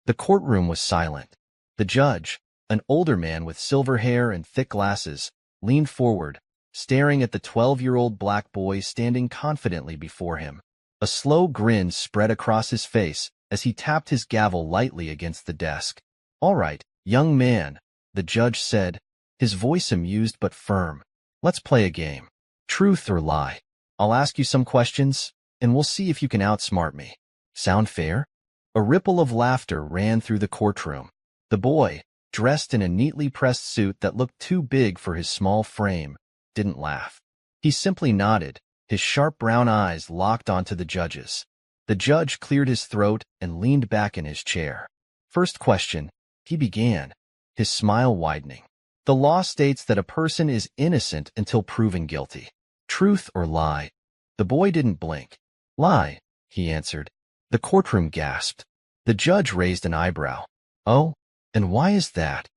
The courtroom was silent. The judge, an older man with silver hair and thick glasses, leaned forward, staring at the 12-year-old black boy standing confidently before him. A slow grin spread across his face as he tapped his gavel lightly against the desk. "All right, young man," the judge said, his voice amused but firm. "Let's play a game. Truth or lie. I'll ask you some questions, and we'll see if you can outsmart me. Sound fair?" A ripple of laughter ran through the courtroom. The boy, dressed in a neatly pressed suit that looked too big for his small frame, didn't laugh. He simply nodded, his sharp brown eyes locked onto the judge's. The judge cleared his throat and leaned back in his chair. "First question," he began, his smile widening. "The law states that a person is innocent until proven guilty. Truth or lie?" The boy didn't blink. "Lie," he answered. The courtroom gasped. The judge raised an eyebrow. "Oh, and why is that?"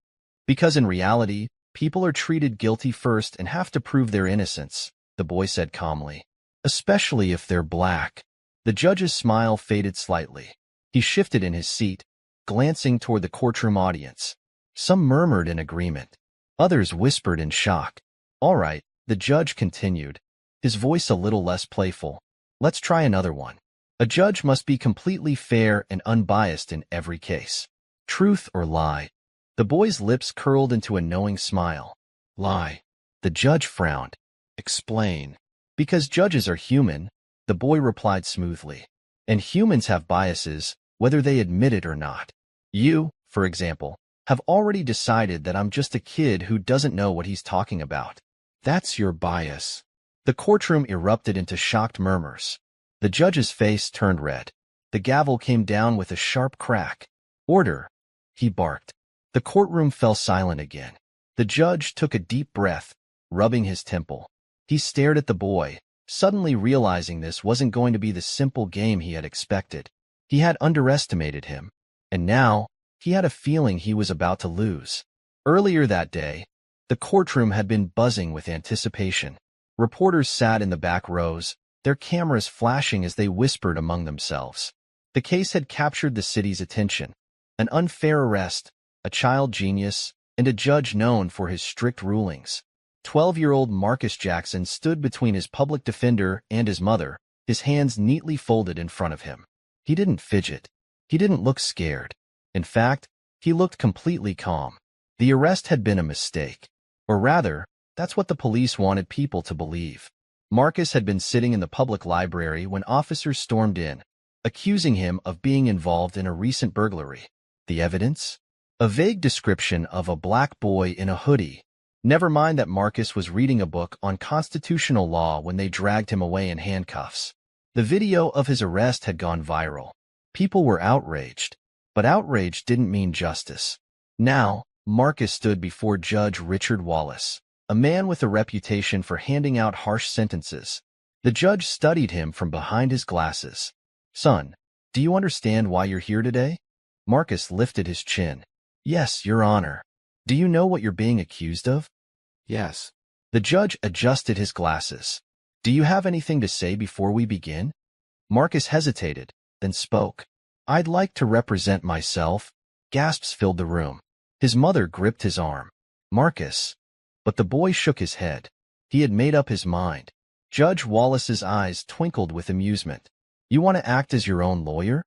"Because in reality, people are treated guilty first and have to prove their innocence," the boy said calmly. "Especially if they're black." The judge's smile faded slightly. He shifted in his seat, glancing toward the courtroom audience. Some murmured in agreement. Others whispered in shock. "All right," the judge continued, his voice a little less playful. "Let's try another one. A judge must be completely fair and unbiased in every case. Truth or lie?" The boy's lips curled into a knowing smile. "Lie." The judge frowned. "Explain." "Because judges are human," the boy replied smoothly. "And humans have biases, whether they admit it or not. You, for example, have already decided that I'm just a kid who doesn't know what he's talking about. That's your bias." The courtroom erupted into shocked murmurs. The judge's face turned red. The gavel came down with a sharp crack. "Order," he barked. The courtroom fell silent again. The judge took a deep breath, rubbing his temple. He stared at the boy, suddenly realizing this wasn't going to be the simple game he had expected. He had underestimated him, and now he had a feeling he was about to lose. Earlier that day, the courtroom had been buzzing with anticipation. Reporters sat in the back rows, their cameras flashing as they whispered among themselves. The case had captured the city's attention. An unfair arrest, a child genius, and a judge known for his strict rulings. 12-year-old Marcus Jackson stood between his public defender and his mother, his hands neatly folded in front of him. He didn't fidget. He didn't look scared. In fact, he looked completely calm. The arrest had been a mistake. Or rather, that's what the police wanted people to believe. Marcus had been sitting in the public library when officers stormed in, accusing him of being involved in a recent burglary. The evidence? A vague description of a black boy in a hoodie. Never mind that Marcus was reading a book on constitutional law when they dragged him away in handcuffs. The video of his arrest had gone viral. People were outraged, but outrage didn't mean justice. Now, Marcus stood before Judge Richard Wallace, a man with a reputation for handing out harsh sentences. The judge studied him from behind his glasses. "Son, do you understand why you're here today?" Marcus lifted his chin. "Yes, Your Honor." "Do you know what you're being accused of?" Yes. The judge adjusted his glasses. "Do you have anything to say before we begin?" Marcus hesitated, then spoke. "I'd like to represent myself." Gasps filled the room. His mother gripped his arm. "Marcus." But the boy shook his head. He had made up his mind. Judge Wallace's eyes twinkled with amusement. "You want to act as your own lawyer?"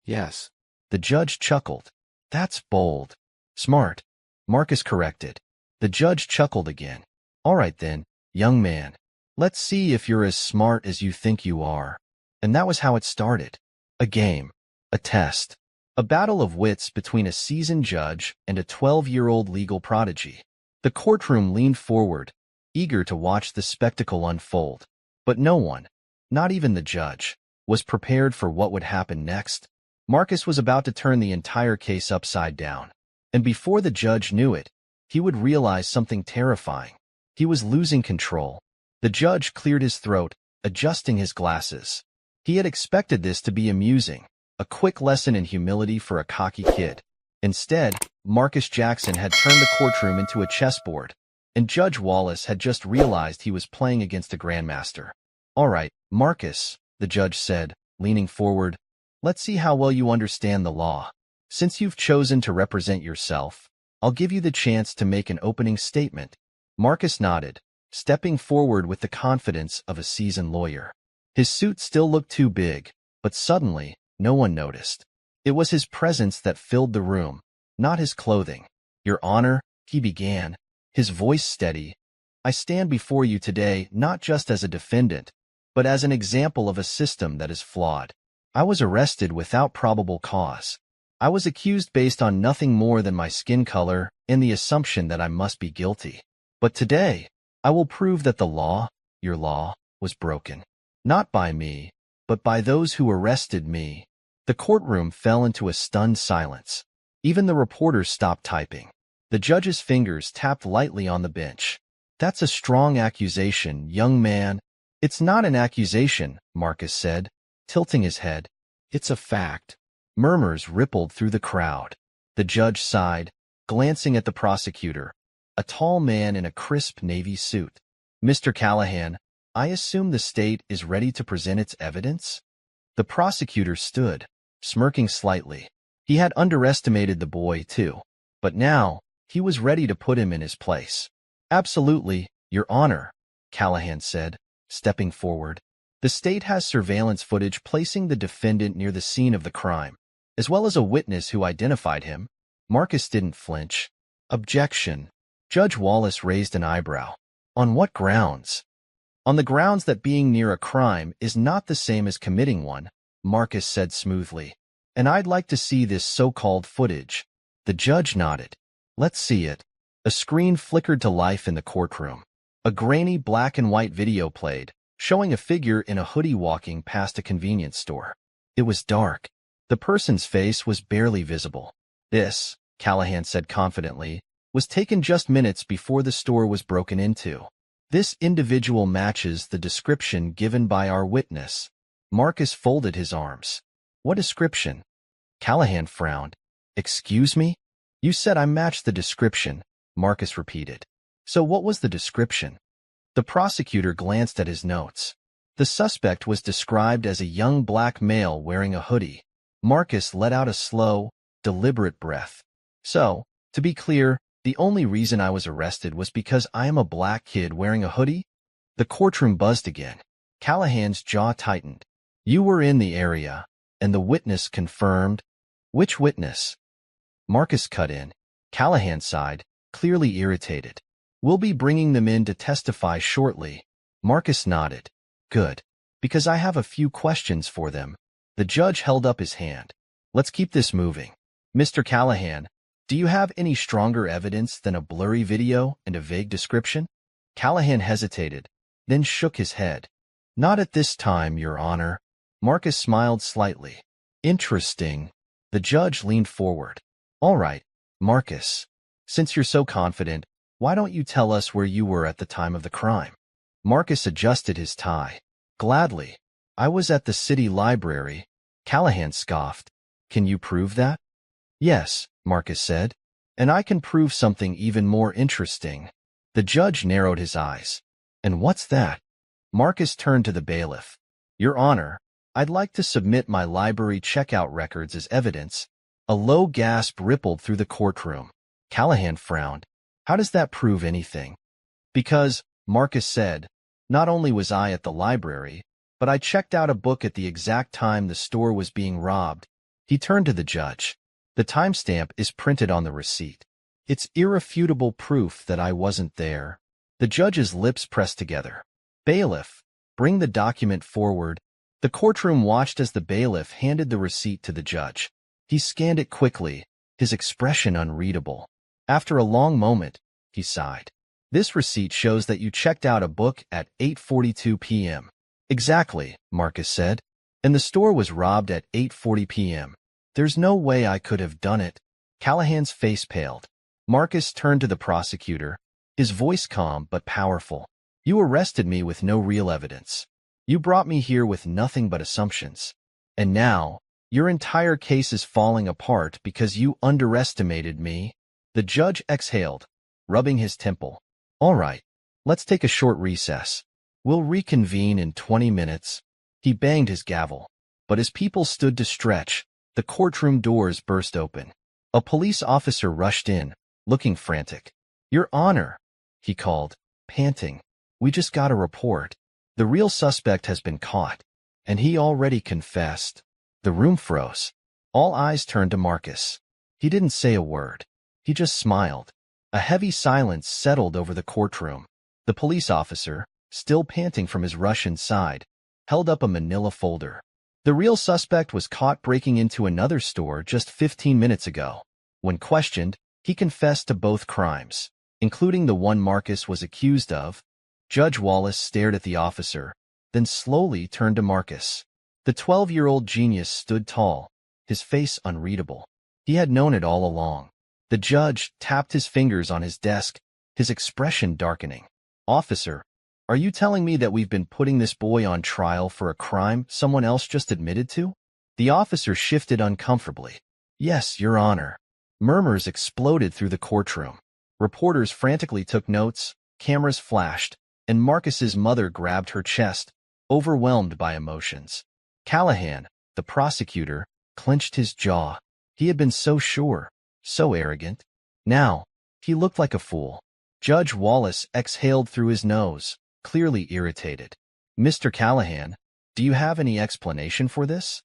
Yes. The judge chuckled. "That's bold." "Smart," Marcus corrected. The judge chuckled again. "All right then, young man. Let's see if you're as smart as you think you are." And that was how it started. A game. A test. A battle of wits between a seasoned judge and a 12-year-old legal prodigy. The courtroom leaned forward, eager to watch the spectacle unfold. But no one, not even the judge, was prepared for what would happen next. Marcus was about to turn the entire case upside down. And before the judge knew it, he would realize something terrifying. He was losing control. The judge cleared his throat, adjusting his glasses. He had expected this to be amusing, a quick lesson in humility for a cocky kid. Instead, Marcus Jackson had turned the courtroom into a chessboard, and Judge Wallace had just realized he was playing against a grandmaster. "All right, Marcus," the judge said, leaning forward, "let's see how well you understand the law. Since you've chosen to represent yourself, I'll give you the chance to make an opening statement. Marcus nodded, stepping forward with the confidence of a seasoned lawyer. His suit still looked too big, but suddenly, no one noticed. It was his presence that filled the room, not his clothing. Your Honor, he began, his voice steady. I stand before you today not just as a defendant, but as an example of a system that is flawed. I was arrested without probable cause. I was accused based on nothing more than my skin color and the assumption that I must be guilty. But today, I will prove that the law, your law, was broken. Not by me, but by those who arrested me. The courtroom fell into a stunned silence. Even the reporters stopped typing. The judge's fingers tapped lightly on the bench. That's a strong accusation, young man. It's not an accusation, Marcus said, tilting his head. It's a fact. Murmurs rippled through the crowd. The judge sighed, glancing at the prosecutor, a tall man in a crisp navy suit. Mr. Callahan, I assume the state is ready to present its evidence? The prosecutor stood, smirking slightly. He had underestimated the boy, too. But now, he was ready to put him in his place. Absolutely, Your Honor, Callahan said, stepping forward. The state has surveillance footage placing the defendant near the scene of the crime, as well as a witness who identified him. Marcus didn't flinch. Objection. Judge Wallace raised an eyebrow. On what grounds? On the grounds that being near a crime is not the same as committing one, Marcus said smoothly. And I'd like to see this so-called footage. The judge nodded. Let's see it. A screen flickered to life in the courtroom. A grainy black and white video played, showing a figure in a hoodie walking past a convenience store. It was dark. The person's face was barely visible. This, Callahan said confidently, was taken just minutes before the store was broken into. This individual matches the description given by our witness. Marcus folded his arms. What description? Callahan frowned. Excuse me? You said I matched the description, Marcus repeated. So what was the description? The prosecutor glanced at his notes. The suspect was described as a young black male wearing a hoodie. Marcus let out a slow, deliberate breath. So, to be clear, the only reason I was arrested was because I am a black kid wearing a hoodie? The courtroom buzzed again. Callahan's jaw tightened. You were in the area, and the witness confirmed. Which witness? Marcus cut in. Callahan sighed, clearly irritated. We'll be bringing them in to testify shortly. Marcus nodded. Good. Because I have a few questions for them. The judge held up his hand. Let's keep this moving. Mr. Callahan, do you have any stronger evidence than a blurry video and a vague description? Callahan hesitated, then shook his head. Not at this time, Your Honor. Marcus smiled slightly. Interesting. The judge leaned forward. All right, Marcus. Since you're so confident, why don't you tell us where you were at the time of the crime? Marcus adjusted his tie. Gladly. I was at the city library. Callahan scoffed. Can you prove that? Yes, Marcus said. And I can prove something even more interesting. The judge narrowed his eyes. And what's that? Marcus turned to the bailiff. Your Honor, I'd like to submit my library checkout records as evidence. A low gasp rippled through the courtroom. Callahan frowned. How does that prove anything? Because, Marcus said, not only was I at the library, but I checked out a book at the exact time the store was being robbed. He turned to the judge. The timestamp is printed on the receipt. It's irrefutable proof that I wasn't there. The judge's lips pressed together. Bailiff, bring the document forward. The courtroom watched as the bailiff handed the receipt to the judge. He scanned it quickly, his expression unreadable. After a long moment, he sighed. This receipt shows that you checked out a book at 8:42 p.m. Exactly, Marcus said. And the store was robbed at 8:40 p.m. There's no way I could have done it. Callahan's face paled. Marcus turned to the prosecutor, his voice calm but powerful. You arrested me with no real evidence. You brought me here with nothing but assumptions. And now, your entire case is falling apart because you underestimated me. The judge exhaled, rubbing his temple. All right, let's take a short recess. We'll reconvene in 20 minutes. He banged his gavel. But as people stood to stretch, The courtroom doors burst open. A police officer rushed in, looking frantic. "Your Honor," he called, panting. "We just got a report. The real suspect has been caught, and he already confessed." The room froze. All eyes turned to Marcus. He didn't say a word. He just smiled. A heavy silence settled over the courtroom. The police officer, still panting from his rush inside, held up a manila folder. The real suspect was caught breaking into another store just 15 minutes ago. When questioned, he confessed to both crimes, including the one Marcus was accused of. Judge Wallace stared at the officer, then slowly turned to Marcus. The 12-year-old genius stood tall, his face unreadable. He had known it all along. The judge tapped his fingers on his desk, his expression darkening. "Officer, are you telling me that we've been putting this boy on trial for a crime someone else just admitted to?" The officer shifted uncomfortably. "Yes, Your Honor." Murmurs exploded through the courtroom. Reporters frantically took notes, cameras flashed, and Marcus's mother grabbed her chest, overwhelmed by emotions. Callahan, the prosecutor, clenched his jaw. He had been so sure, so arrogant. Now, he looked like a fool. Judge Wallace exhaled through his nose, clearly irritated. "Mr. Callahan, do you have any explanation for this?"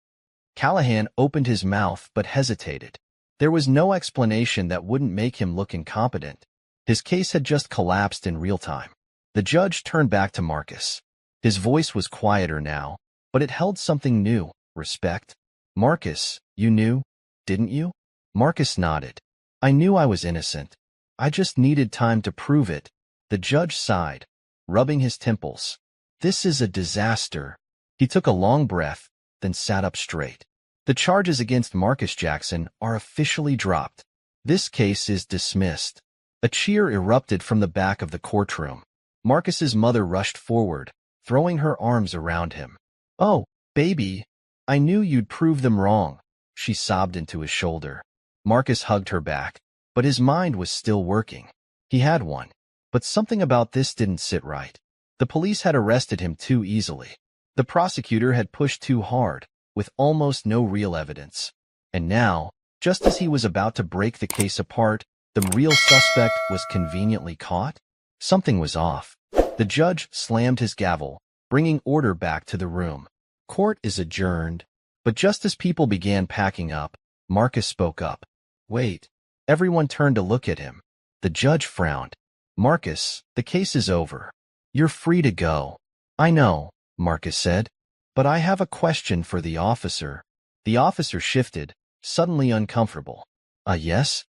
Callahan opened his mouth but hesitated. There was no explanation that wouldn't make him look incompetent. His case had just collapsed in real time. The judge turned back to Marcus. His voice was quieter now, but it held something new: respect. "Marcus, you knew, didn't you?" Marcus nodded. "I knew I was innocent. I just needed time to prove it." The judge sighed, rubbing his temples. "This is a disaster." He took a long breath, then sat up straight. "The charges against Marcus Jackson are officially dropped. This case is dismissed." A cheer erupted from the back of the courtroom. Marcus's mother rushed forward, throwing her arms around him. "Oh, baby, I knew you'd prove them wrong," she sobbed into his shoulder. Marcus hugged her back, but his mind was still working. He had one, but something about this didn't sit right. The police had arrested him too easily. The prosecutor had pushed too hard, with almost no real evidence. And now, just as he was about to break the case apart, the real suspect was conveniently caught? Something was off. The judge slammed his gavel, bringing order back to the room. "Court is adjourned." But just as people began packing up, Marcus spoke up. "Wait." Everyone turned to look at him. The judge frowned. "Marcus, the case is over. You're free to go." "I know," Marcus said, "but I have a question for the officer." The officer shifted, suddenly uncomfortable. Yes?"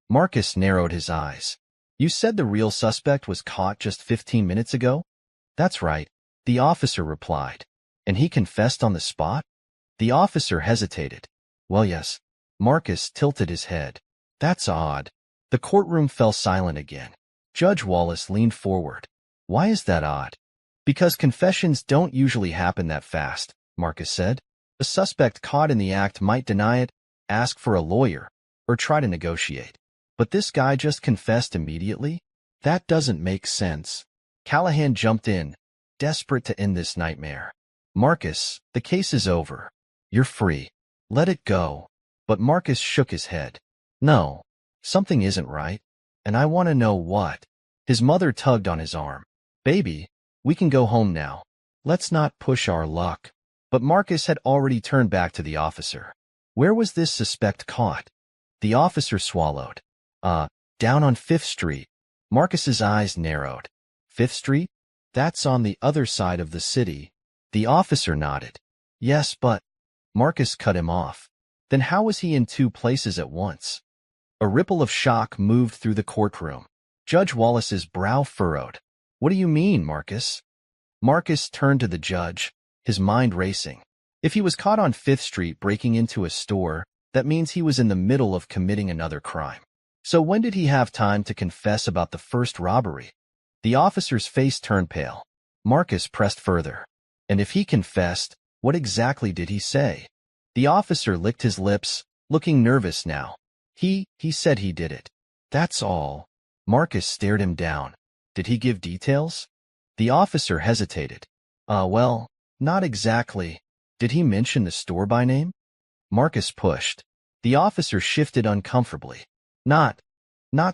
Marcus narrowed his eyes. "You said the real suspect was caught just 15 minutes ago?" "That's right," the officer replied. "And he confessed on the spot?" The officer hesitated. "Well, yes." Marcus tilted his head. "That's odd." The courtroom fell silent again. Judge Wallace leaned forward. "Why is that odd?" "Because confessions don't usually happen that fast," Marcus said. "A suspect caught in the act might deny it, ask for a lawyer, or try to negotiate. But this guy just confessed immediately? That doesn't make sense." Callahan jumped in, desperate to end this nightmare. "Marcus, the case is over. You're free. Let it go." But Marcus shook his head. "No, something isn't right, and I want to know what." His mother tugged on his arm. "Baby, we can go home now. Let's not push our luck." But Marcus had already turned back to the officer. "Where was this suspect caught?" The officer swallowed. Down on 5th Street." Marcus's eyes narrowed. "5th Street? That's on the other side of the city." The officer nodded. "Yes, but—" Marcus cut him off. "Then how was he in two places at once?" A ripple of shock moved through the courtroom. Judge Wallace's brow furrowed. "What do you mean, Marcus?" Marcus turned to the judge, his mind racing. If he was caught on 5th Street breaking into a store, that means he was in the middle of committing another crime. So when did he have time to confess about the first robbery? The officer's face turned pale. Marcus pressed further. "And if he confessed, what exactly did he say?" The officer licked his lips, looking nervous now. He said he did it. That's all." Marcus stared him down. "Did he give details?" The officer hesitated. Well, not exactly. Did he mention the store by name?" Marcus pushed. The officer shifted uncomfortably. Not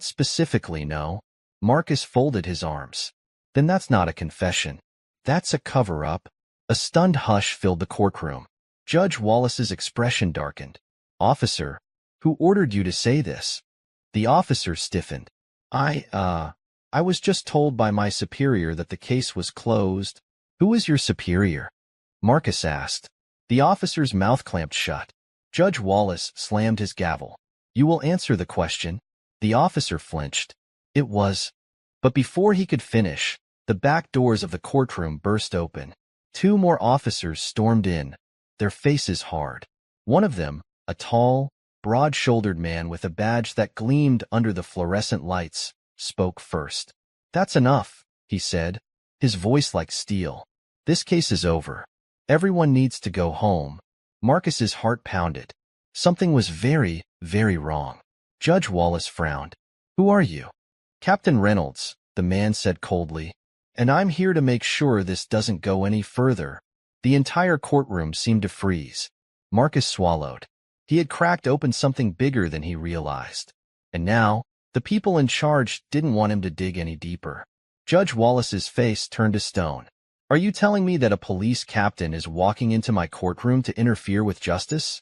specifically, no. Marcus folded his arms. Then that's not a confession. That's a cover-up. A stunned hush filled the courtroom. Judge Wallace's expression darkened. Officer, who ordered you to say this? The officer stiffened. I was just told by my superior that the case was closed. Who is your superior? Marcus asked. The officer's mouth clamped shut. Judge Wallace slammed his gavel. You will answer the question. The officer flinched. It was. But before he could finish, the back doors of the courtroom burst open. 2 more officers stormed in, their faces hard. One of them, a tall, broad-shouldered man with a badge that gleamed under the fluorescent lights, spoke first. That's enough, he said, his voice like steel. This case is over. Everyone needs to go home. Marcus's heart pounded. Something was very, very wrong. Judge Wallace frowned. Who are you? Captain Reynolds, the man said coldly. And I'm here to make sure this doesn't go any further. The entire courtroom seemed to freeze. Marcus swallowed. He had cracked open something bigger than he realized. And now, the people in charge didn't want him to dig any deeper. Judge Wallace's face turned to stone. Are you telling me that a police captain is walking into my courtroom to interfere with justice?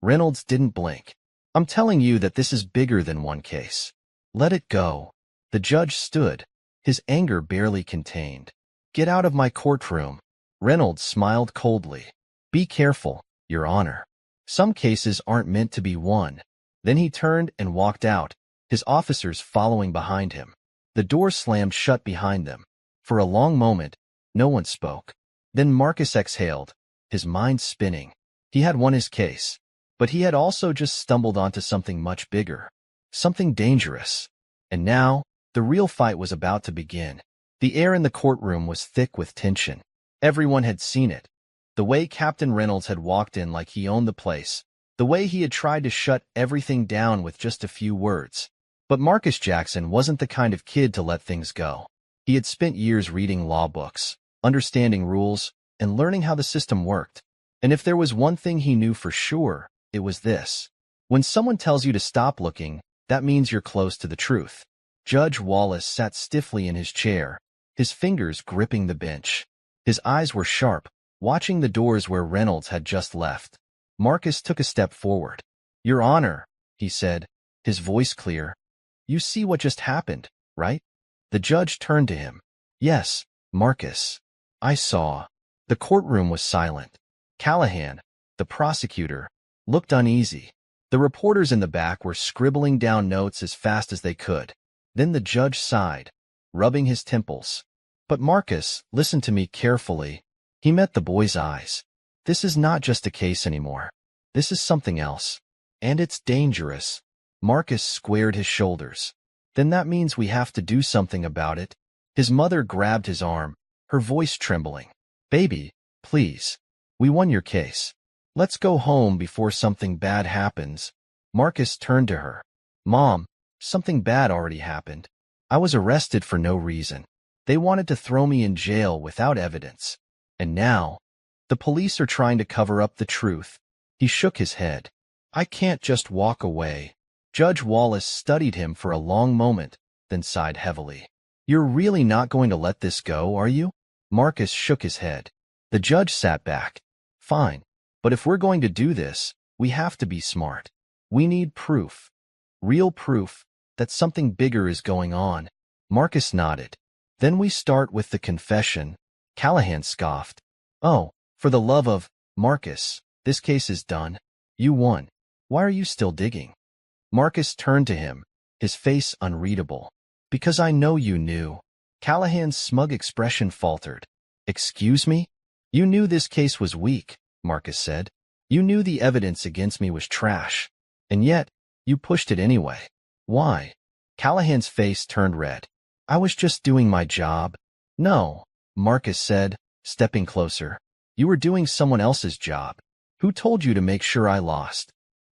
Reynolds didn't blink. I'm telling you that this is bigger than one case. Let it go. The judge stood, his anger barely contained. Get out of my courtroom. Reynolds smiled coldly. Be careful, Your Honor. Some cases aren't meant to be won. Then he turned and walked out, his officers following behind him. The door slammed shut behind them. For a long moment, no one spoke. Then Marcus exhaled, his mind spinning. He had won his case, but he had also just stumbled onto something much bigger, something dangerous. And now, the real fight was about to begin. The air in the courtroom was thick with tension. Everyone had seen it. The way Captain Reynolds had walked in like he owned the place. The way he had tried to shut everything down with just a few words. But Marcus Jackson wasn't the kind of kid to let things go. He had spent years reading law books, understanding rules, and learning how the system worked. And if there was one thing he knew for sure, it was this. When someone tells you to stop looking, that means you're close to the truth. Judge Wallace sat stiffly in his chair, his fingers gripping the bench. His eyes were sharp, watching the doors where Reynolds had just left. Marcus took a step forward. Your Honor, he said, his voice clear. You see what just happened, right? The judge turned to him. Yes, Marcus. I saw. The courtroom was silent. Callahan, the prosecutor, looked uneasy. The reporters in the back were scribbling down notes as fast as they could. Then the judge sighed, rubbing his temples. But Marcus, listen to me carefully. He met the boy's eyes. This is not just a case anymore. This is something else. And it's dangerous. Marcus squared his shoulders. Then that means we have to do something about it. His mother grabbed his arm, her voice trembling. Baby, please. We won your case. Let's go home before something bad happens. Marcus turned to her. Mom, something bad already happened. I was arrested for no reason. They wanted to throw me in jail without evidence. And now, the police are trying to cover up the truth. He shook his head. I can't just walk away. Judge Wallace studied him for a long moment, then sighed heavily. You're really not going to let this go, are you? Marcus shook his head. The judge sat back. Fine, but if we're going to do this, we have to be smart. We need proof. Real proof that something bigger is going on. Marcus nodded. Then we start with the confession. Callahan scoffed. Oh, for the love of, Marcus, this case is done. You won. Why are you still digging? Marcus turned to him, his face unreadable. Because I know you knew. Callahan's smug expression faltered. Excuse me? You knew this case was weak, Marcus said. You knew the evidence against me was trash. And yet, you pushed it anyway. Why? Callahan's face turned red. I was just doing my job. No, Marcus said, stepping closer. You were doing someone else's job. Who told you to make sure I lost?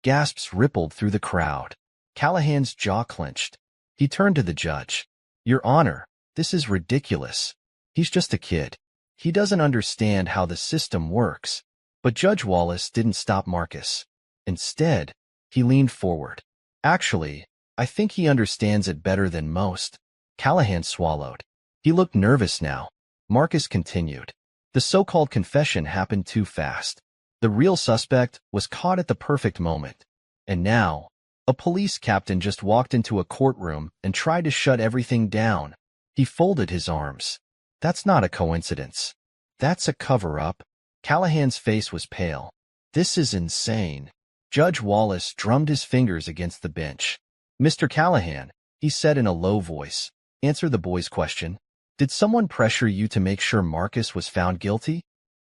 Gasps rippled through the crowd. Callahan's jaw clenched. He turned to the judge. Your Honor, this is ridiculous. He's just a kid. He doesn't understand how the system works. But Judge Wallace didn't stop Marcus. Instead, he leaned forward. Actually, I think he understands it better than most. Callahan swallowed. He looked nervous now. Marcus continued. The so-called confession happened too fast. The real suspect was caught at the perfect moment. And now, a police captain just walked into a courtroom and tried to shut everything down. He folded his arms. That's not a coincidence. That's a cover-up. Callahan's face was pale. This is insane. Judge Wallace drummed his fingers against the bench. Mr. Callahan, he said in a low voice, answer the boy's question. Did someone pressure you to make sure Marcus was found guilty?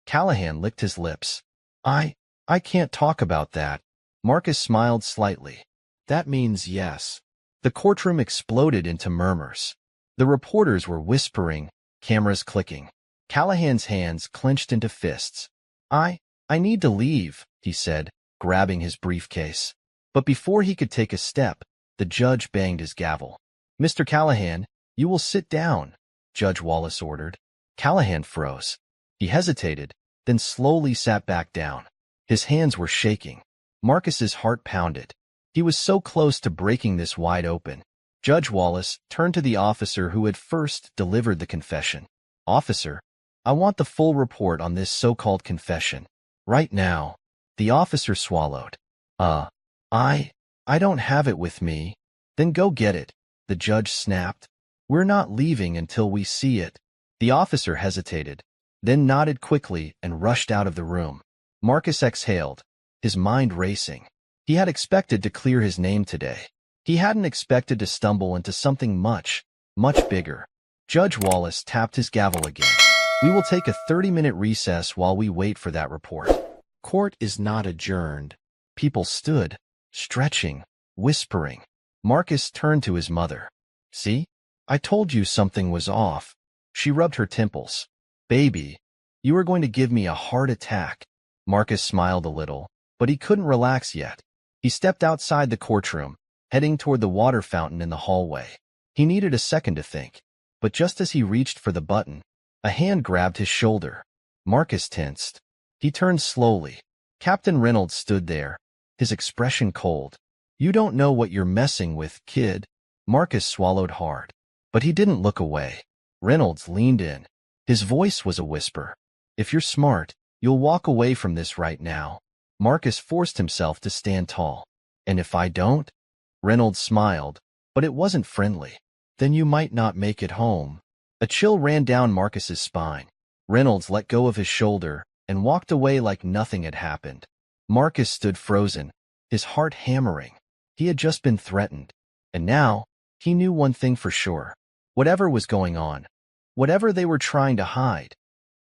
Callahan licked his lips. I can't talk about that. Marcus smiled slightly. That means yes. The courtroom exploded into murmurs. The reporters were whispering, cameras clicking. Callahan's hands clenched into fists. I need to leave, he said, grabbing his briefcase. But before he could take a step, the judge banged his gavel. Mr. Callahan, you will sit down, Judge Wallace ordered. Callahan froze. He hesitated, then slowly sat back down. His hands were shaking. Marcus's heart pounded. He was so close to breaking this wide open. Judge Wallace turned to the officer who had first delivered the confession. Officer, I want the full report on this so-called confession. Right now. The officer swallowed. I don't have it with me. Then go get it, the judge snapped. We're not leaving until we see it. The officer hesitated, then nodded quickly and rushed out of the room. Marcus exhaled, his mind racing. He had expected to clear his name today. He hadn't expected to stumble into something much, much bigger. Judge Wallace tapped his gavel again. We will take a 30-minute recess while we wait for that report. Court is not adjourned. People stood, stretching, whispering. Marcus turned to his mother. See? I told you something was off. She rubbed her temples. Baby, you are going to give me a heart attack. Marcus smiled a little, but he couldn't relax yet. He stepped outside the courtroom, heading toward the water fountain in the hallway. He needed a second to think, but just as he reached for the button, a hand grabbed his shoulder. Marcus tensed. He turned slowly. Captain Reynolds stood there, his expression cold. You don't know what you're messing with, kid. Marcus swallowed hard, but he didn't look away. Reynolds leaned in. His voice was a whisper. If you're smart, you'll walk away from this right now. Marcus forced himself to stand tall. And if I don't? Reynolds smiled, but it wasn't friendly. Then you might not make it home. A chill ran down Marcus's spine. Reynolds let go of his shoulder and walked away like nothing had happened. Marcus stood frozen, his heart hammering. He had just been threatened. And now, he knew one thing for sure. Whatever was going on, whatever they were trying to hide,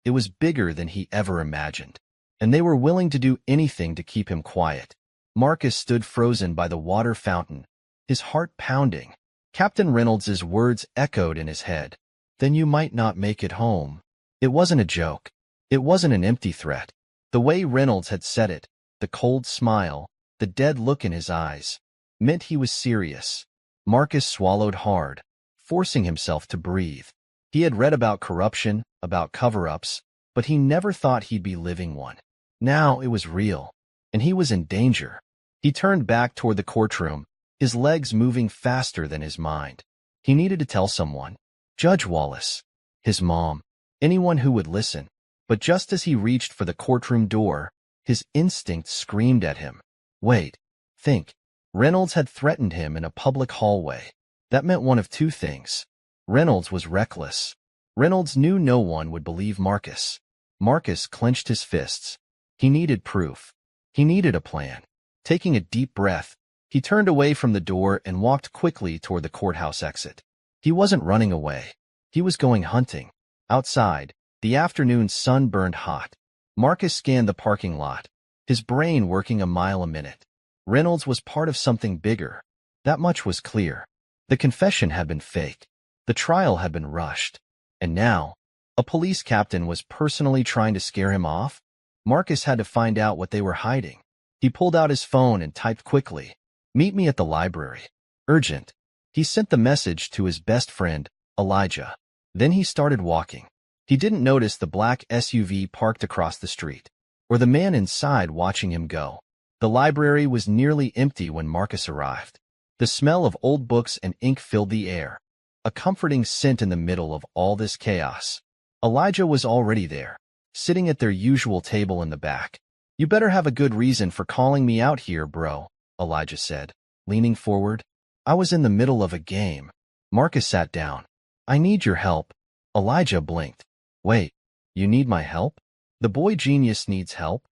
it was bigger than he ever imagined. And they were willing to do anything to keep him quiet. Marcus stood frozen by the water fountain, his heart pounding. Captain Reynolds's words echoed in his head. Then you might not make it home. It wasn't a joke. It wasn't an empty threat. The way Reynolds had said it, the cold smile, the dead look in his eyes, meant he was serious. Marcus swallowed hard, forcing himself to breathe. He had read about corruption, about cover-ups, but he never thought he'd be living one. Now it was real, and he was in danger. He turned back toward the courtroom, his legs moving faster than his mind. He needed to tell someone. Judge Wallace, his mom, anyone who would listen. But just as he reached for the courtroom door, his instinct screamed at him. Wait, think. Reynolds had threatened him in a public hallway. That meant one of two things. Reynolds was reckless. Reynolds knew no one would believe Marcus. Marcus clenched his fists. He needed proof. He needed a plan. Taking a deep breath, he turned away from the door and walked quickly toward the courthouse exit. He wasn't running away. He was going hunting. Outside, the afternoon sun burned hot. Marcus scanned the parking lot, his brain working a mile a minute. Reynolds was part of something bigger. That much was clear. The confession had been fake. The trial had been rushed. And now, a police captain was personally trying to scare him off? Marcus had to find out what they were hiding. He pulled out his phone and typed quickly, "Meet me at the library. Urgent." He sent the message to his best friend, Elijah. Then he started walking. He didn't notice the black SUV parked across the street, or the man inside watching him go. The library was nearly empty when Marcus arrived. The smell of old books and ink filled the air, a comforting scent in the middle of all this chaos. Elijah was already there, sitting at their usual table in the back. "You better have a good reason for calling me out here, bro," Elijah said, leaning forward. "I was in the middle of a game." Marcus sat down. "I need your help." Elijah blinked. "Wait, you need my help? The boy genius needs help?"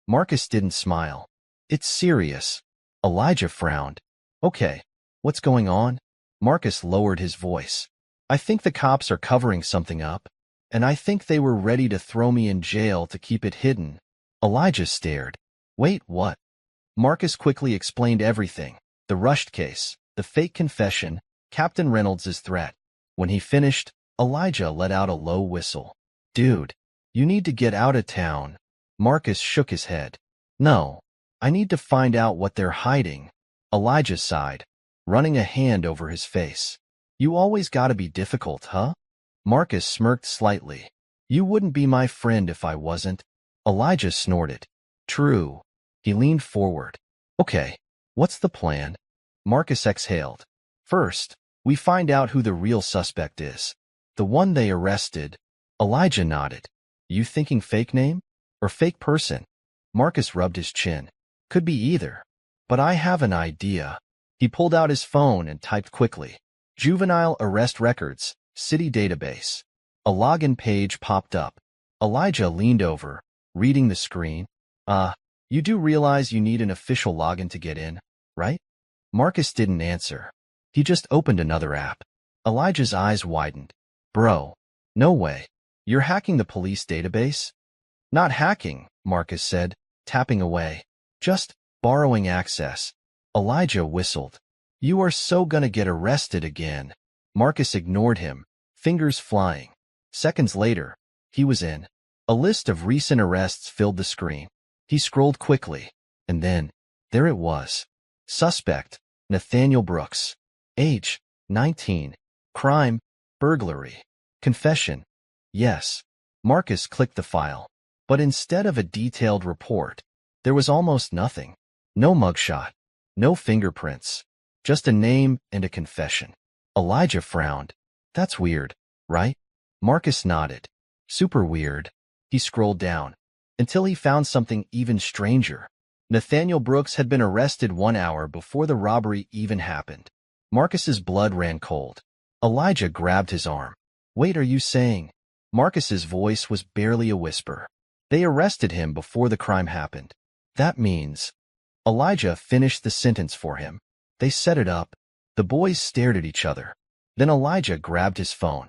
Marcus didn't smile. "It's serious." Elijah frowned. "Okay, what's going on?" Marcus lowered his voice. "I think the cops are covering something up, and I think they were ready to throw me in jail to keep it hidden." Elijah stared. "Wait, what?" Marcus quickly explained everything: the rushed case, the fake confession, Captain Reynolds' threat. When he finished, Elijah let out a low whistle. "Dude, you need to get out of town." Marcus shook his head. "No, I need to find out what they're hiding." Elijah sighed, running a hand over his face. "You always gotta be difficult, huh?" Marcus smirked slightly. "You wouldn't be my friend if I wasn't." Elijah snorted. "True." He leaned forward. "Okay, what's the plan?" Marcus exhaled. "First, we find out who the real suspect is. The one they arrested." Elijah nodded. "You thinking fake name? Or fake person?" Marcus rubbed his chin. "Could be either. But I have an idea." He pulled out his phone and typed quickly. "Juvenile arrest records, city database." A login page popped up. Elijah leaned over, reading the screen. You do realize you need an official login to get in, right?" Marcus didn't answer. He just opened another app. Elijah's eyes widened. "Bro, no way. You're hacking the police database?" "Not hacking," Marcus said, tapping away. "Just borrowing access." Elijah whistled. "You are so gonna get arrested again." Marcus ignored him, fingers flying. Seconds later, he was in. A list of recent arrests filled the screen. He scrolled quickly, and then, there it was. Suspect, Nathaniel Brooks. Age, 19. Crime, burglary. Confession, yes. Marcus clicked the file. But instead of a detailed report, there was almost nothing. No mugshot, no fingerprints, just a name and a confession. Elijah frowned. "That's weird, right?" Marcus nodded. "Super weird." He scrolled down, until he found something even stranger. Nathaniel Brooks had been arrested 1 hour before the robbery even happened. Marcus's blood ran cold. Elijah grabbed his arm. "Wait, are you saying?" Marcus's voice was barely a whisper. "They arrested him before the crime happened. That means—" Elijah finished the sentence for him. "They set it up." The boys stared at each other. Then Elijah grabbed his phone.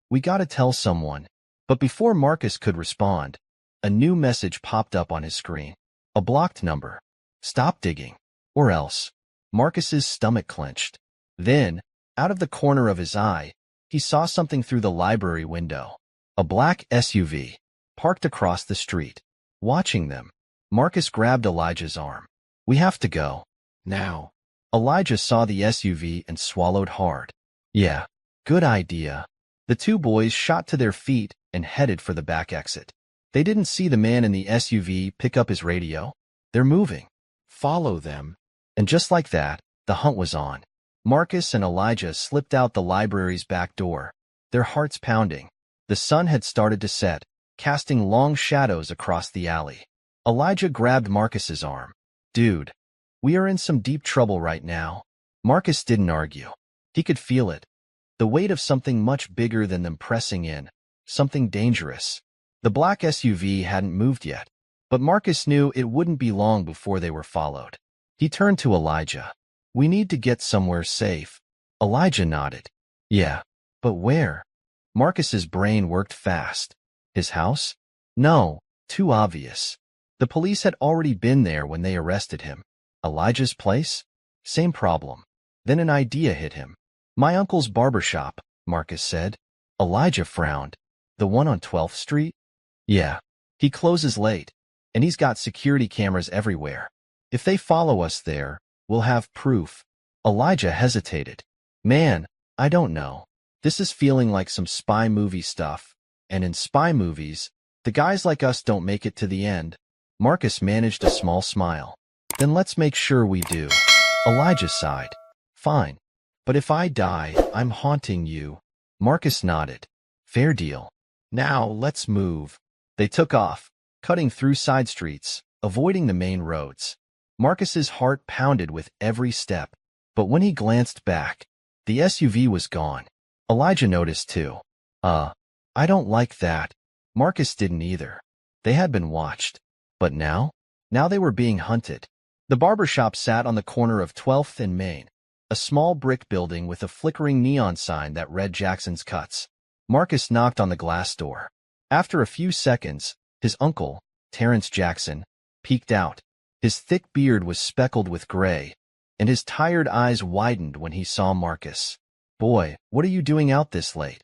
"We gotta tell someone." But before Marcus could respond, a new message popped up on his screen. A blocked number. "Stop digging. Or else." Marcus's stomach clenched. Then, out of the corner of his eye, he saw something through the library window. A black SUV, parked across the street. Watching them, Marcus grabbed Elijah's arm. "We have to go. Now." Elijah saw the SUV and swallowed hard. "Yeah, good idea." The two boys shot to their feet and headed for the back exit. They didn't see the man in the SUV pick up his radio. "They're moving. Follow them." And just like that, the hunt was on. Marcus and Elijah slipped out the library's back door, their hearts pounding. The sun had started to set, casting long shadows across the alley. Elijah grabbed Marcus's arm. "Dude, we are in some deep trouble right now." Marcus didn't argue. He could feel it. The weight of something much bigger than them pressing in, something dangerous. The black SUV hadn't moved yet, but Marcus knew it wouldn't be long before they were followed. He turned to Elijah. "We need to get somewhere safe." Elijah nodded. "Yeah, but where?" Marcus's brain worked fast. His house? No, too obvious. The police had already been there when they arrested him. Elijah's place? Same problem. Then an idea hit him. "My uncle's barber shop," Marcus said. Elijah frowned. "The one on 12th Street? Yeah. He closes late, and he's got security cameras everywhere. If they follow us there, we'll have proof." Elijah hesitated. "Man, I don't know. This is feeling like some spy movie stuff, and in spy movies, the guys like us don't make it to the end." Marcus managed a small smile. Then let's make sure we do. Elijah sighed. Fine. But if I die, I'm haunting you. Marcus nodded. Fair deal. Now, let's move. They took off, cutting through side streets, avoiding the main roads. Marcus's heart pounded with every step, but when he glanced back, the SUV was gone. Elijah noticed too. I don't like that. Marcus didn't either. They had been watched. But now? Now they were being hunted. The barber shop sat on the corner of 12th and Main, a small brick building with a flickering neon sign that read Jackson's Cuts. Marcus knocked on the glass door. After a few seconds, his uncle, Terrence Jackson, peeked out. His thick beard was speckled with gray, and his tired eyes widened when he saw Marcus. Boy, what are you doing out this late?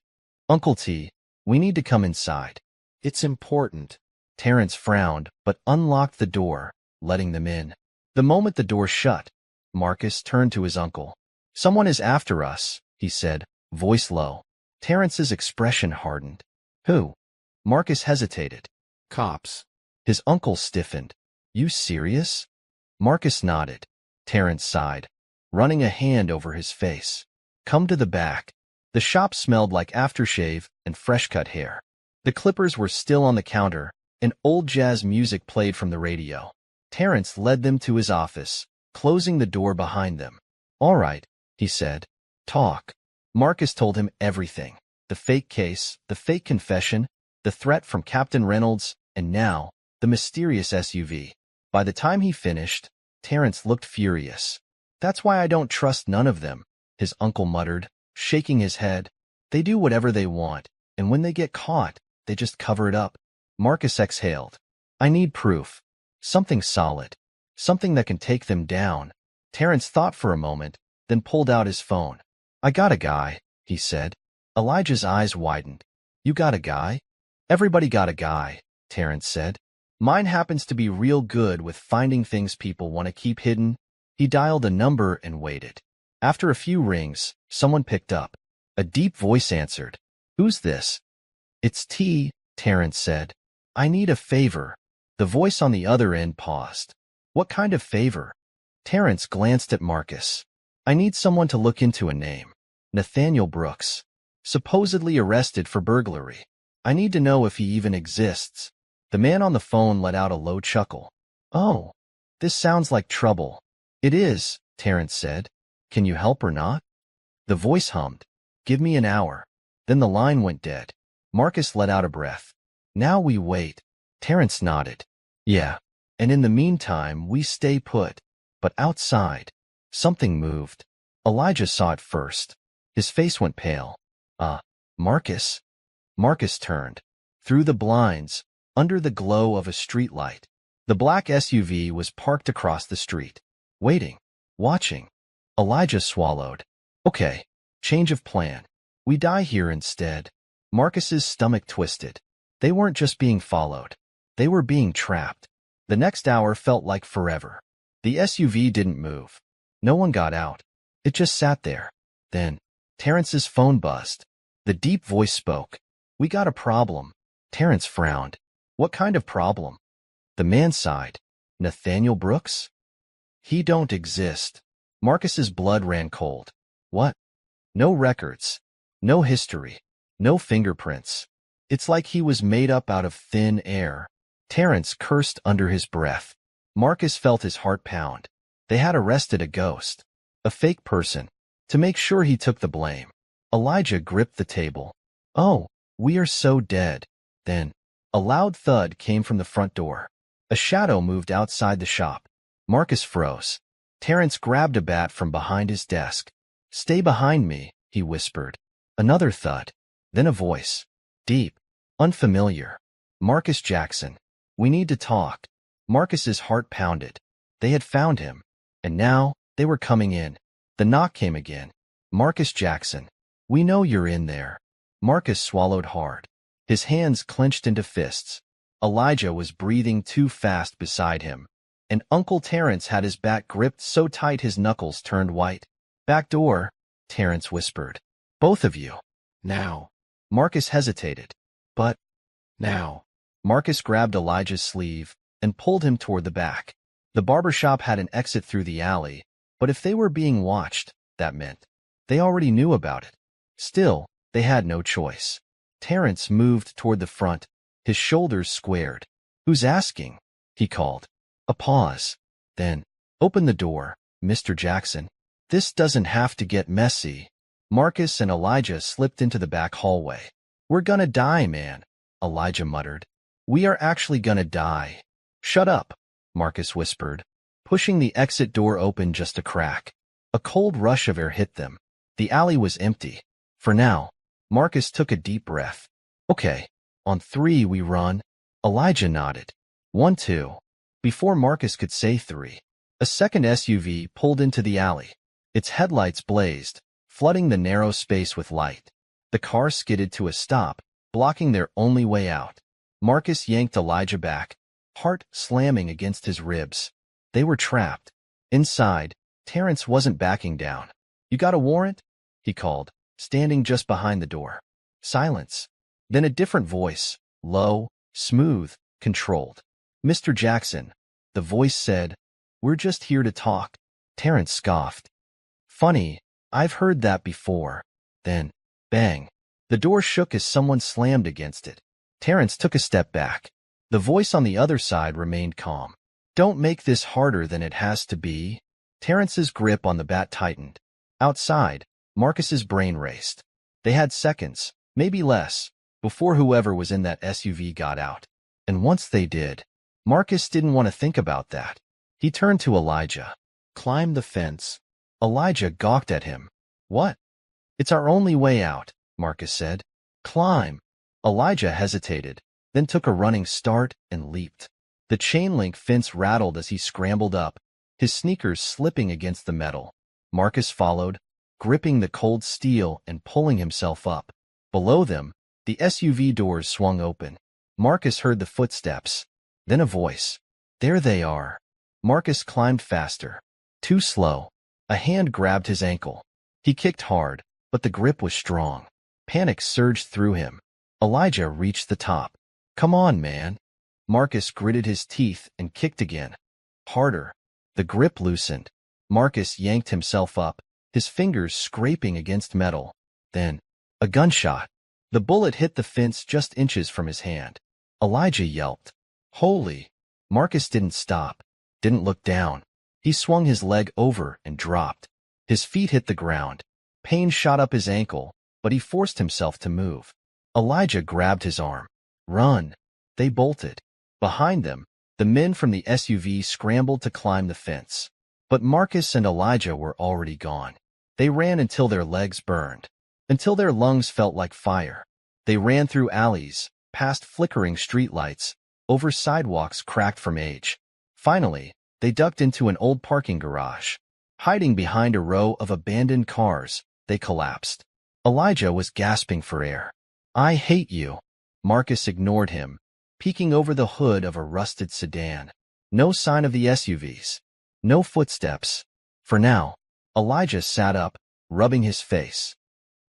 Uncle T, we need to come inside. It's important. Terrence frowned, but unlocked the door, letting them in. The moment the door shut, Marcus turned to his uncle. Someone is after us, he said, voice low. Terrence's expression hardened. Who? Marcus hesitated. Cops. His uncle stiffened. You serious? Marcus nodded. Terrence sighed, running a hand over his face. Come to the back. The shop smelled like aftershave and fresh-cut hair. The clippers were still on the counter, and old jazz music played from the radio. Terrence led them to his office, closing the door behind them. All right, he said. Talk. Marcus told him everything. The fake case, the fake confession, the threat from Captain Reynolds, and now, the mysterious SUV. By the time he finished, Terrence looked furious. That's why I don't trust none of them, his uncle muttered, shaking his head. They do whatever they want, and when they get caught, they just cover it up. Marcus exhaled. I need proof. Something solid. Something that can take them down. Terrence thought for a moment, then pulled out his phone. I got a guy, he said. Elijah's eyes widened. You got a guy? Everybody got a guy, Terrence said. Mine happens to be real good with finding things people want to keep hidden. He dialed a number and waited. After a few rings, someone picked up. A deep voice answered. Who's this? It's T, Terrence said. I need a favor. The voice on the other end paused. What kind of favor? Terrence glanced at Marcus. I need someone to look into a name. Nathaniel Brooks. Supposedly arrested for burglary. I need to know if he even exists. The man on the phone let out a low chuckle. Oh, this sounds like trouble. It is, Terrence said. Can you help or not? The voice hummed. Give me an hour. Then the line went dead. Marcus let out a breath. Now we wait. Terrence nodded. Yeah, and in the meantime we stay put. But outside, something moved. Elijah saw it first. His face went pale. Marcus? Marcus turned. Through the blinds, under the glow of a streetlight, the black SUV was parked across the street. Waiting. Watching. Elijah swallowed. Okay, change of plan. We die here instead. Marcus's stomach twisted. They weren't just being followed. They were being trapped. The next hour felt like forever. The SUV didn't move. No one got out. It just sat there. Then, Terrence's phone buzzed. The deep voice spoke. We got a problem. Terrence frowned. What kind of problem? The man sighed. Nathaniel Brooks? He don't exist. Marcus's blood ran cold. What? No records. No history. No fingerprints. It's like he was made up out of thin air. Terrence cursed under his breath. Marcus felt his heart pound. They had arrested a ghost. A fake person. To make sure he took the blame. Elijah gripped the table. Oh, we are so dead. Then, a loud thud came from the front door. A shadow moved outside the shop. Marcus froze. Terrence grabbed a bat from behind his desk. Stay behind me, he whispered. Another thud. Then a voice. Deep. Unfamiliar. Marcus Jackson. We need to talk. Marcus's heart pounded. They had found him. And now, they were coming in. The knock came again. Marcus Jackson. We know you're in there. Marcus swallowed hard. His hands clenched into fists. Elijah was breathing too fast beside him. And Uncle Terrence had his bat gripped so tight his knuckles turned white. Back door, Terrence whispered. Both of you. Now. Marcus hesitated. But now. Marcus grabbed Elijah's sleeve and pulled him toward the back. The barbershop had an exit through the alley, but if they were being watched, that meant they already knew about it. Still, they had no choice. Terrence moved toward the front, his shoulders squared. "Who's asking?" he called. A pause. Then, "Open the door, Mr. Jackson. This doesn't have to get messy." Marcus and Elijah slipped into the back hallway. "We're gonna die, man," Elijah muttered. "We are actually gonna die." "Shut up," Marcus whispered, pushing the exit door open just a crack. A cold rush of air hit them. The alley was empty. For now. Marcus took a deep breath. "Okay, on 3 we run." Elijah nodded. 1, 2. Before Marcus could say 3, a second SUV pulled into the alley. Its headlights blazed, flooding the narrow space with light. The car skidded to a stop, blocking their only way out. Marcus yanked Elijah back, heart slamming against his ribs. They were trapped. Inside, Terrence wasn't backing down. "You got a warrant?" he called, standing just behind the door. Silence. Then a different voice, low, smooth, controlled. "Mr. Jackson," the voice said, "we're just here to talk." Terrence scoffed. "Funny, I've heard that before." Then, bang. The door shook as someone slammed against it. Terrence took a step back. The voice on the other side remained calm. "Don't make this harder than it has to be." Terrence's grip on the bat tightened. Outside, Marcus's brain raced. They had seconds, maybe less, before whoever was in that SUV got out. And once they did, Marcus didn't want to think about that. He turned to Elijah. "Climb the fence." Elijah gawked at him. "What?" "It's our only way out," Marcus said. "Climb." Elijah hesitated, then took a running start and leaped. The chain-link fence rattled as he scrambled up, his sneakers slipping against the metal. Marcus followed, gripping the cold steel and pulling himself up. Below them, the SUV doors swung open. Marcus heard the footsteps. Then a voice. "There they are." Marcus climbed faster. Too slow. A hand grabbed his ankle. He kicked hard, but the grip was strong. Panic surged through him. Elijah reached the top. "Come on, man." Marcus gritted his teeth and kicked again. Harder. The grip loosened. Marcus yanked himself up, his fingers scraping against metal. Then, a gunshot. The bullet hit the fence just inches from his hand. Elijah yelped. "Holy!" Marcus didn't stop, didn't look down. He swung his leg over and dropped. His feet hit the ground. Pain shot up his ankle, but he forced himself to move. Elijah grabbed his arm. "Run." They bolted. Behind them, the men from the SUV scrambled to climb the fence. But Marcus and Elijah were already gone. They ran until their legs burned, until their lungs felt like fire. They ran through alleys, past flickering streetlights, over sidewalks cracked from age. Finally, they ducked into an old parking garage. Hiding behind a row of abandoned cars, they collapsed. Elijah was gasping for air. "I hate you." Marcus ignored him, peeking over the hood of a rusted sedan. No sign of the SUVs. No footsteps. For now, Elijah sat up, rubbing his face.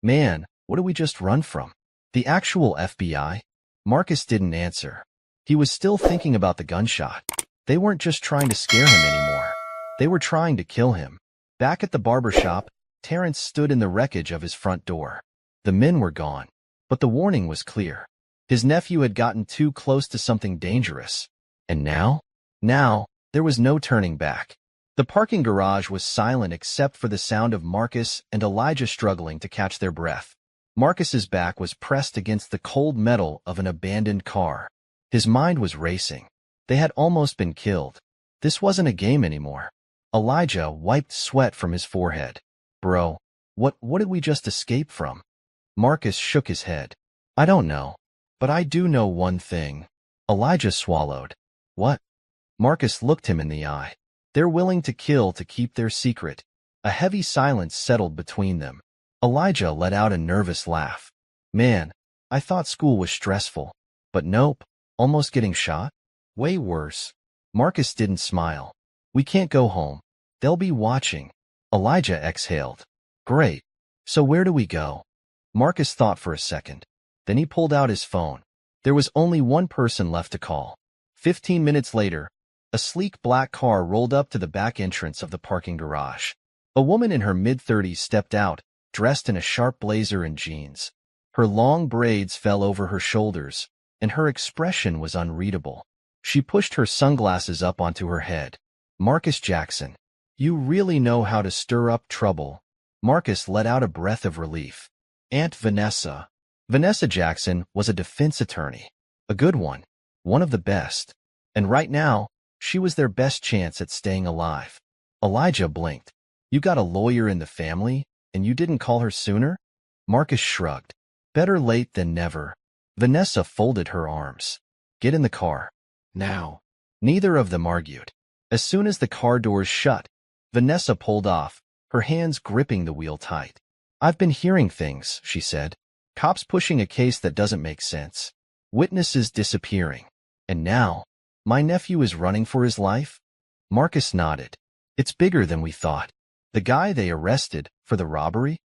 "Man, what did we just run from? The actual FBI?" Marcus didn't answer. He was still thinking about the gunshot. They weren't just trying to scare him anymore. They were trying to kill him. Back at the barber shop, Terrence stood in the wreckage of his front door. The men were gone, but the warning was clear. His nephew had gotten too close to something dangerous. And now? Now, there was no turning back. The parking garage was silent except for the sound of Marcus and Elijah struggling to catch their breath. Marcus's back was pressed against the cold metal of an abandoned car. His mind was racing. They had almost been killed. This wasn't a game anymore. Elijah wiped sweat from his forehead. "Bro, what did we just escape from?" Marcus shook his head. "I don't know. But I do know one thing." Elijah swallowed. "What?" Marcus looked him in the eye. "They're willing to kill to keep their secret." A heavy silence settled between them. Elijah let out a nervous laugh. "Man, I thought school was stressful. But nope, almost getting shot? Way worse." Marcus didn't smile. "We can't go home. They'll be watching." Elijah exhaled. "Great. So where do we go?" Marcus thought for a second. Then he pulled out his phone. There was only one person left to call. 15 minutes later, A sleek black car rolled up to the back entrance of the parking garage. A woman in her mid-30s stepped out, dressed in a sharp blazer and jeans. Her long braids fell over her shoulders, and her expression was unreadable. She pushed her sunglasses up onto her head. Marcus Jackson. You really know how to stir up trouble. Marcus let out a breath of relief. Aunt Vanessa. Vanessa Jackson was a defense attorney. A good one. One of the best. And right now, she was their best chance at staying alive. Elijah blinked. You got a lawyer in the family, and you didn't call her sooner? Marcus shrugged. Better late than never. Vanessa folded her arms. Get in the car. Now. Neither of them argued. As soon as the car doors shut, Vanessa pulled off, her hands gripping the wheel tight. I've been hearing things, she said. Cops pushing a case that doesn't make sense. Witnesses disappearing. And now, my nephew is running for his life? Marcus nodded. It's bigger than we thought. The guy they arrested for the robbery?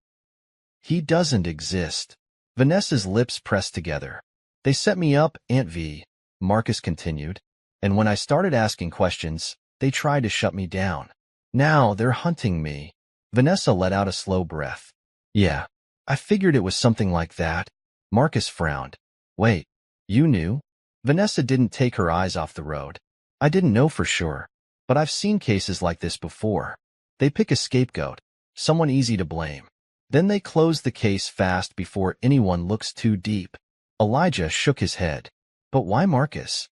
He doesn't exist. Vanessa's lips pressed together. They set me up, Aunt V, Marcus continued. And when I started asking questions, they tried to shut me down. Now they're hunting me. Vanessa let out a slow breath. Yeah, I figured it was something like that. Marcus frowned. Wait, you knew? Vanessa didn't take her eyes off the road. I didn't know for sure, but I've seen cases like this before. They pick a scapegoat, someone easy to blame. Then they close the case fast before anyone looks too deep. Elijah shook his head. But why Marcus?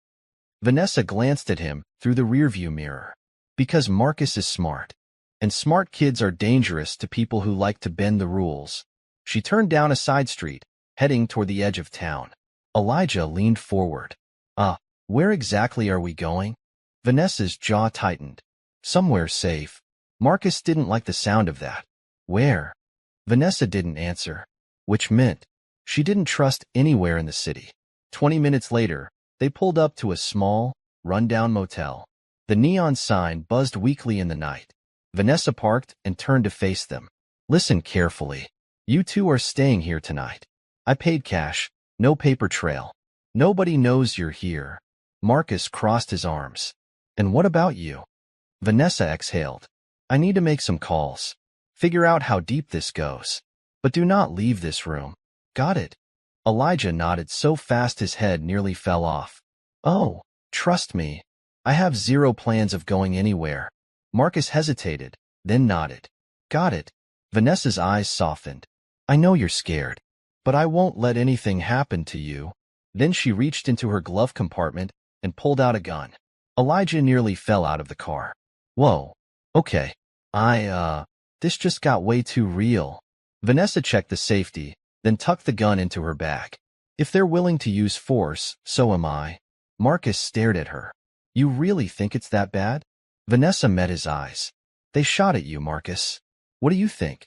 Vanessa glanced at him through the rearview mirror. Because Marcus is smart. And smart kids are dangerous to people who like to bend the rules. She turned down a side street, heading toward the edge of town. Elijah leaned forward. Where exactly are we going? Vanessa's jaw tightened. Somewhere safe. Marcus didn't like the sound of that. Where? Vanessa didn't answer, which meant she didn't trust anywhere in the city. 20 minutes later, they pulled up to a small, run-down motel. The neon sign buzzed weakly in the night. Vanessa parked and turned to face them. Listen carefully. You two are staying here tonight. I paid cash, no paper trail. Nobody knows you're here. Marcus crossed his arms. And what about you? Vanessa exhaled. I need to make some calls. Figure out how deep this goes. But do not leave this room. Got it? Elijah nodded so fast his head nearly fell off. Oh, trust me. I have zero plans of going anywhere. Marcus hesitated, then nodded. Got it. Vanessa's eyes softened. I know you're scared, but I won't let anything happen to you. Then she reached into her glove compartment and pulled out a gun. Elijah nearly fell out of the car. Whoa. Okay. This just got way too real. Vanessa checked the safety, then tucked the gun into her bag. If they're willing to use force, so am I. Marcus stared at her. You really think it's that bad? Vanessa met his eyes. They shot at you, Marcus. What do you think?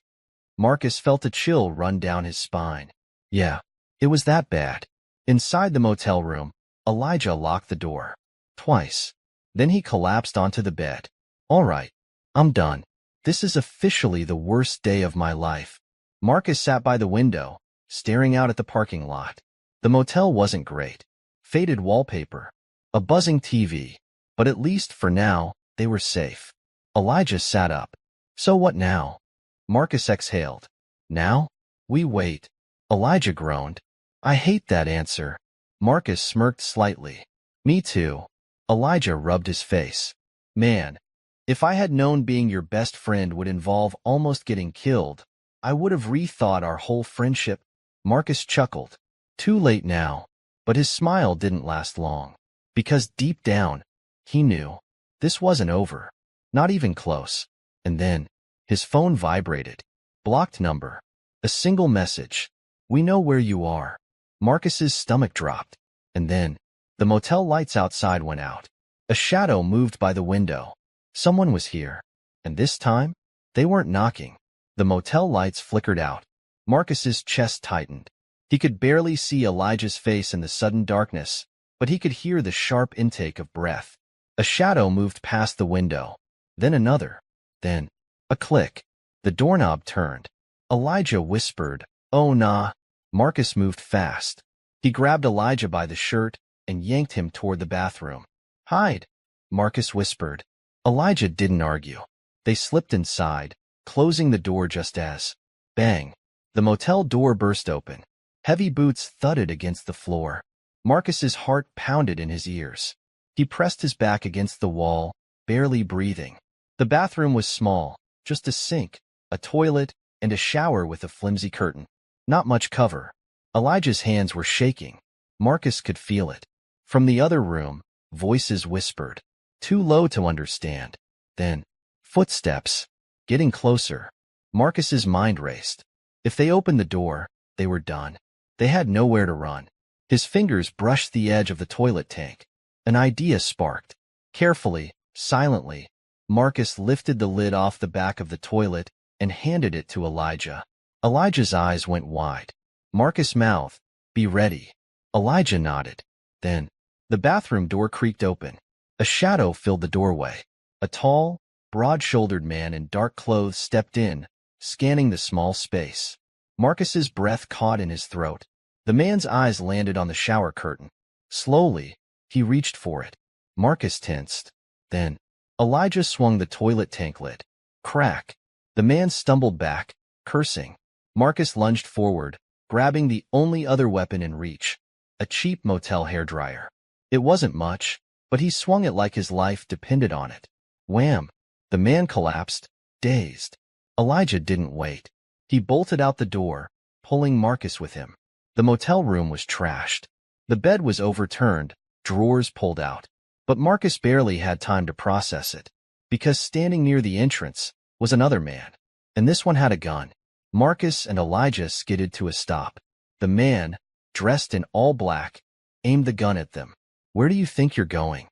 Marcus felt a chill run down his spine. Yeah, it was that bad. Inside the motel room, Elijah locked the door. Twice. Then he collapsed onto the bed. All right, I'm done. This is officially the worst day of my life. Marcus sat by the window, staring out at the parking lot. The motel wasn't great. Faded wallpaper. A buzzing TV. But at least for now, they were safe. Elijah sat up. So what now? Marcus exhaled. Now? We wait. Elijah groaned. I hate that answer. Marcus smirked slightly. Me too. Elijah rubbed his face. Man, if I had known being your best friend would involve almost getting killed, I would have rethought our whole friendship. Marcus chuckled. Too late now. But his smile didn't last long. Because deep down, he knew. This wasn't over. Not even close. And then, his phone vibrated. Blocked number. A single message. We know where you are. Marcus's stomach dropped. And then, the motel lights outside went out. A shadow moved by the window. Someone was here. And this time, they weren't knocking. The motel lights flickered out. Marcus's chest tightened. He could barely see Elijah's face in the sudden darkness, but he could hear the sharp intake of breath. A shadow moved past the window. Then another. Then, a click. The doorknob turned. Elijah whispered, "Oh nah." Marcus moved fast. He grabbed Elijah by the shirt and yanked him toward the bathroom. Hide. Marcus whispered. Elijah didn't argue. They slipped inside, closing the door just as, bang, the motel door burst open. Heavy boots thudded against the floor. Marcus's heart pounded in his ears. He pressed his back against the wall, barely breathing. The bathroom was small, just a sink, a toilet, and a shower with a flimsy curtain. Not much cover. Elijah's hands were shaking. Marcus could feel it. From the other room, voices whispered, too low to understand. Then, footsteps, getting closer. Marcus's mind raced. If they opened the door, they were done. They had nowhere to run. His fingers brushed the edge of the toilet tank. An idea sparked. Carefully, silently, Marcus lifted the lid off the back of the toilet and handed it to Elijah. Elijah's eyes went wide. Marcus mouthed, "Be ready." Elijah nodded. Then, the bathroom door creaked open. A shadow filled the doorway. A tall, broad-shouldered man in dark clothes stepped in, scanning the small space. Marcus's breath caught in his throat. The man's eyes landed on the shower curtain. Slowly, he reached for it. Marcus tensed. Then, Elijah swung the toilet tank lid. Crack. The man stumbled back, cursing. Marcus lunged forward, grabbing the only other weapon in reach, a cheap motel hairdryer. It wasn't much, but he swung it like his life depended on it. Wham! The man collapsed, dazed. Elijah didn't wait. He bolted out the door, pulling Marcus with him. The motel room was trashed. The bed was overturned, drawers pulled out. But Marcus barely had time to process it, because standing near the entrance was another man, and this one had a gun. Marcus and Elijah skidded to a stop. The man, dressed in all black, aimed the gun at them. "Where do you think you're going?"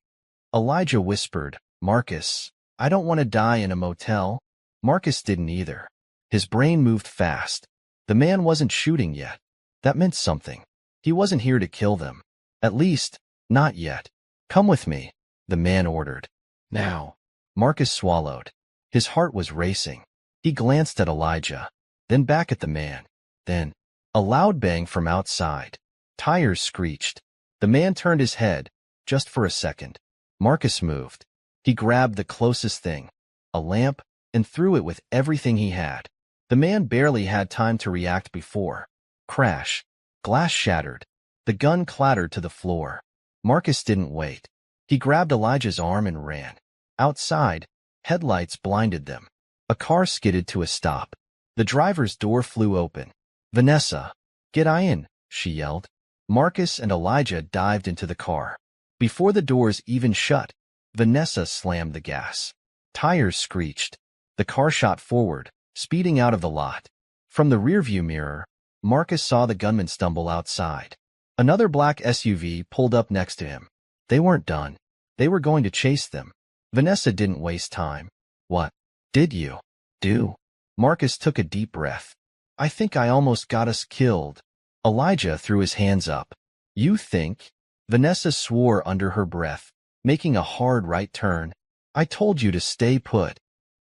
Elijah whispered, "Marcus, I don't want to die in a motel." Marcus didn't either. His brain moved fast. The man wasn't shooting yet. That meant something. He wasn't here to kill them. At least, not yet. "Come with me," the man ordered. Now. Marcus swallowed. His heart was racing. He glanced at Elijah, then back at the man. Then, a loud bang from outside. Tires screeched. The man turned his head, just for a second. Marcus moved. He grabbed the closest thing, a lamp, and threw it with everything he had. The man barely had time to react before. Crash. Glass shattered. The gun clattered to the floor. Marcus didn't wait. He grabbed Elijah's arm and ran. Outside, headlights blinded them. A car skidded to a stop. The driver's door flew open. "Vanessa, get in," she yelled. Marcus and Elijah dived into the car. Before the doors even shut, Vanessa slammed the gas. Tires screeched. The car shot forward, speeding out of the lot. From the rearview mirror, Marcus saw the gunman stumble outside. Another black SUV pulled up next to him. They weren't done. They were going to chase them. Vanessa didn't waste time. "What did you do?" Marcus took a deep breath. "I think I almost got us killed." Elijah threw his hands up. "You think?" Vanessa swore under her breath, making a hard right turn. "I told you to stay put."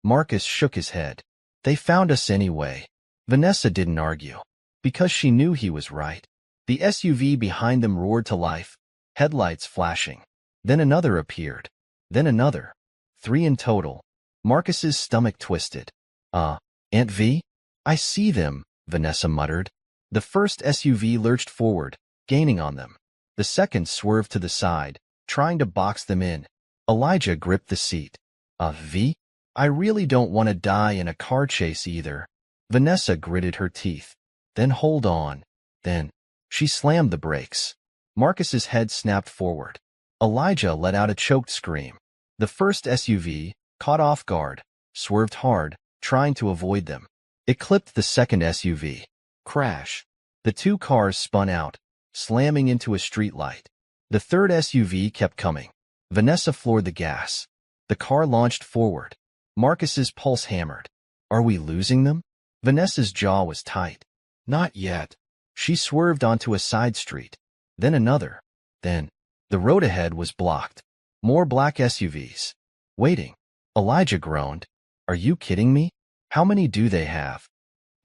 Marcus shook his head. "They found us anyway." Vanessa didn't argue, because she knew he was right. The SUV behind them roared to life, headlights flashing. Then another appeared. Then another. 3 in total. Marcus's stomach twisted. Aunt V? "I see them," Vanessa muttered. The first SUV lurched forward, gaining on them. The second swerved to the side, trying to box them in. Elijah gripped the seat. V? I really don't want to die in a car chase either." Vanessa gritted her teeth. "Then hold on." Then, she slammed the brakes. Marcus's head snapped forward. Elijah let out a choked scream. The first SUV, caught off guard, swerved hard, trying to avoid them. It clipped the second SUV. Crash. The 2 cars spun out, slamming into a streetlight. The third SUV kept coming. Vanessa floored the gas. The car launched forward. Marcus's pulse hammered. Are we losing them? Vanessa's jaw was tight. Not yet. She swerved onto a side street. Then another. Then, the road ahead was blocked. More black SUVs. Waiting. Elijah groaned. Are you kidding me? How many do they have?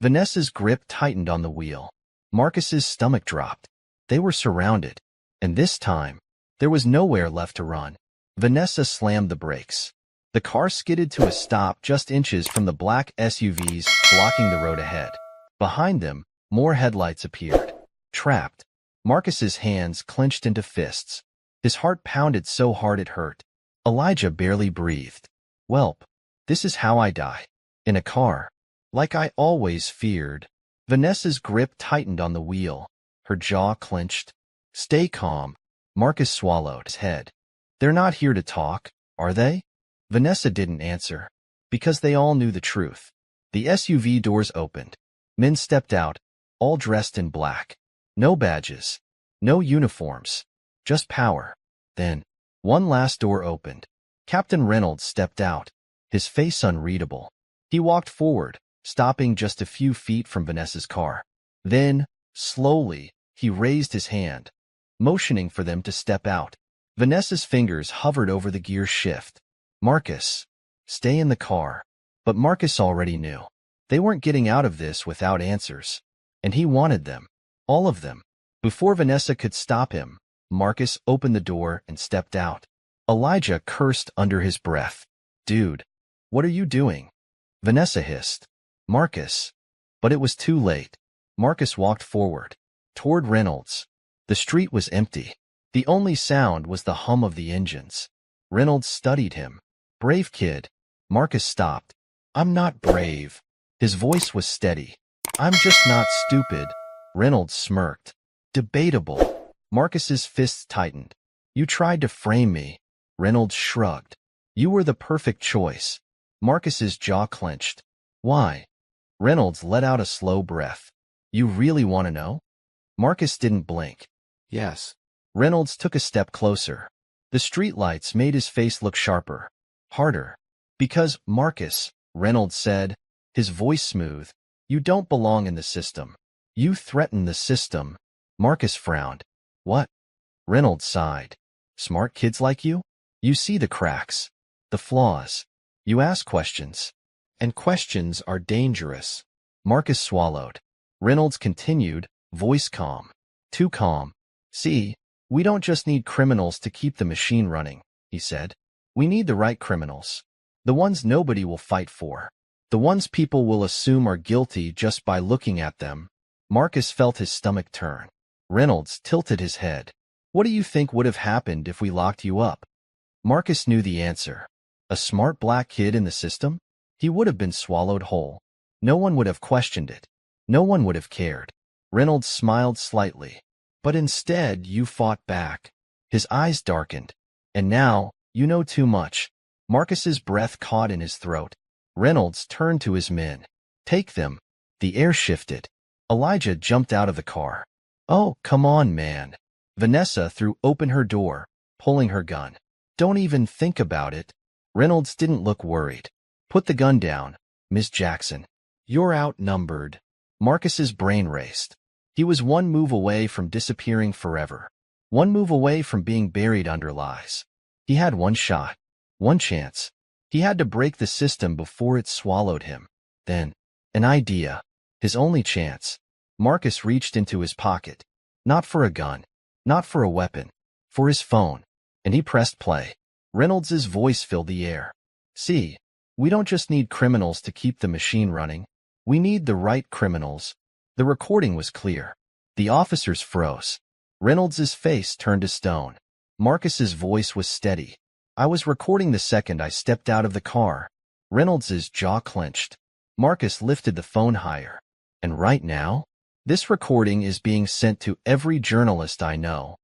Vanessa's grip tightened on the wheel. Marcus's stomach dropped. They were surrounded. And this time, there was nowhere left to run. Vanessa slammed the brakes. The car skidded to a stop just inches from the black SUVs blocking the road ahead. Behind them, more headlights appeared. Trapped, Marcus's hands clenched into fists. His heart pounded so hard it hurt. Elijah barely breathed. Welp, this is how I die. In a car. Like I always feared. Vanessa's grip tightened on the wheel. Her jaw clenched. Stay calm. Marcus swallowed his head. They're not here to talk, are they? Vanessa didn't answer. Because they all knew the truth. The SUV doors opened. Men stepped out, all dressed in black. No badges. No uniforms. Just power. Then, one last door opened. Captain Reynolds stepped out, his face unreadable. He walked forward, stopping just a few feet from Vanessa's car. Then, slowly, he raised his hand, motioning for them to step out. Vanessa's fingers hovered over the gear shift. Marcus, stay in the car. But Marcus already knew. They weren't getting out of this without answers. And he wanted them. All of them. Before Vanessa could stop him, Marcus opened the door and stepped out. Elijah cursed under his breath. Dude, what are you doing? Vanessa hissed. Marcus. But it was too late. Marcus walked forward, toward Reynolds. The street was empty. The only sound was the hum of the engines. Reynolds studied him. Brave kid. Marcus stopped. I'm not brave. His voice was steady. I'm just not stupid. Reynolds smirked. Debatable. Marcus's fists tightened. You tried to frame me. Reynolds shrugged. You were the perfect choice. Marcus's jaw clenched. Why? Reynolds let out a slow breath. You really want to know? Marcus didn't blink. Yes. Reynolds took a step closer. The streetlights made his face look sharper, harder. Because, Marcus, Reynolds said, his voice smooth, you don't belong in the system. You threaten the system. Marcus frowned. What? Reynolds sighed. Smart kids like you? You see the cracks, the flaws. You ask questions. And questions are dangerous. Marcus swallowed. Reynolds continued, voice calm. Too calm. See, we don't just need criminals to keep the machine running, he said. We need the right criminals. The ones nobody will fight for. The ones people will assume are guilty just by looking at them. Marcus felt his stomach turn. Reynolds tilted his head. What do you think would have happened if we locked you up? Marcus knew the answer. A smart black kid in the system? He would have been swallowed whole. No one would have questioned it. No one would have cared. Reynolds smiled slightly. But instead, you fought back. His eyes darkened. And now, you know too much. Marcus's breath caught in his throat. Reynolds turned to his men. Take them. The air shifted. Elijah jumped out of the car. Oh, come on, man. Vanessa threw open her door, pulling her gun. Don't even think about it. Reynolds didn't look worried. Put the gun down, Miss Jackson. You're outnumbered. Marcus's brain raced. He was one move away from disappearing forever. One move away from being buried under lies. He had one shot. One chance. He had to break the system before it swallowed him. Then, an idea. His only chance. Marcus reached into his pocket. Not for a gun. Not for a weapon. For his phone. And he pressed play. Reynolds's voice filled the air. See, we don't just need criminals to keep the machine running. We need the right criminals. The recording was clear. The officers froze. Reynolds's face turned to stone. Marcus's voice was steady. I was recording the second I stepped out of the car. Reynolds's jaw clenched. Marcus lifted the phone higher. And right now? This recording is being sent to every journalist I know.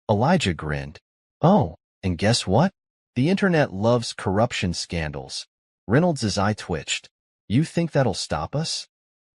Elijah grinned. Oh, and guess what? The internet loves corruption scandals. Reynolds's eye twitched. You think that'll stop us?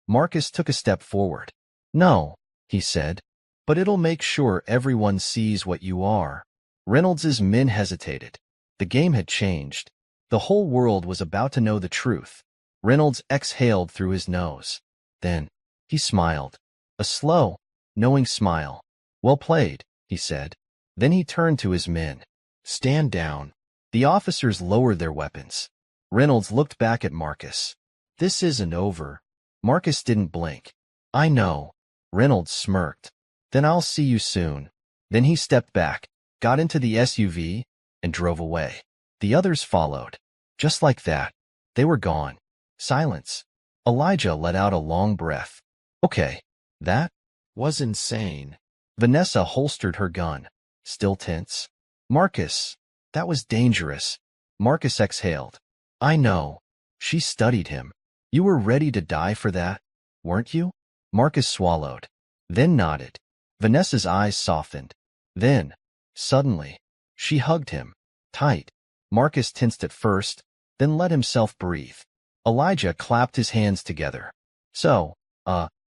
Marcus took a step forward. No, he said. But it'll make sure everyone sees what you are. Reynolds's men hesitated. The game had changed. The whole world was about to know the truth. Reynolds exhaled through his nose. Then, he smiled. A slow, knowing smile. Well played, he said. Then he turned to his men. Stand down. The officers lowered their weapons. Reynolds looked back at Marcus. This isn't over. Marcus didn't blink. I know. Reynolds smirked. Then I'll see you soon. Then he stepped back, got into the SUV, and drove away. The others followed. Just like that, they were gone. Silence. Elijah let out a long breath. Okay, that Was insane. Vanessa holstered her gun, still tense. Marcus, that was dangerous. Marcus exhaled. I know. She studied him. You were ready to die for that, weren't you? Marcus swallowed, then nodded. Vanessa's eyes softened. Then, suddenly, she hugged him, tight. Marcus tensed at first, then let himself breathe. Elijah clapped his hands together. So,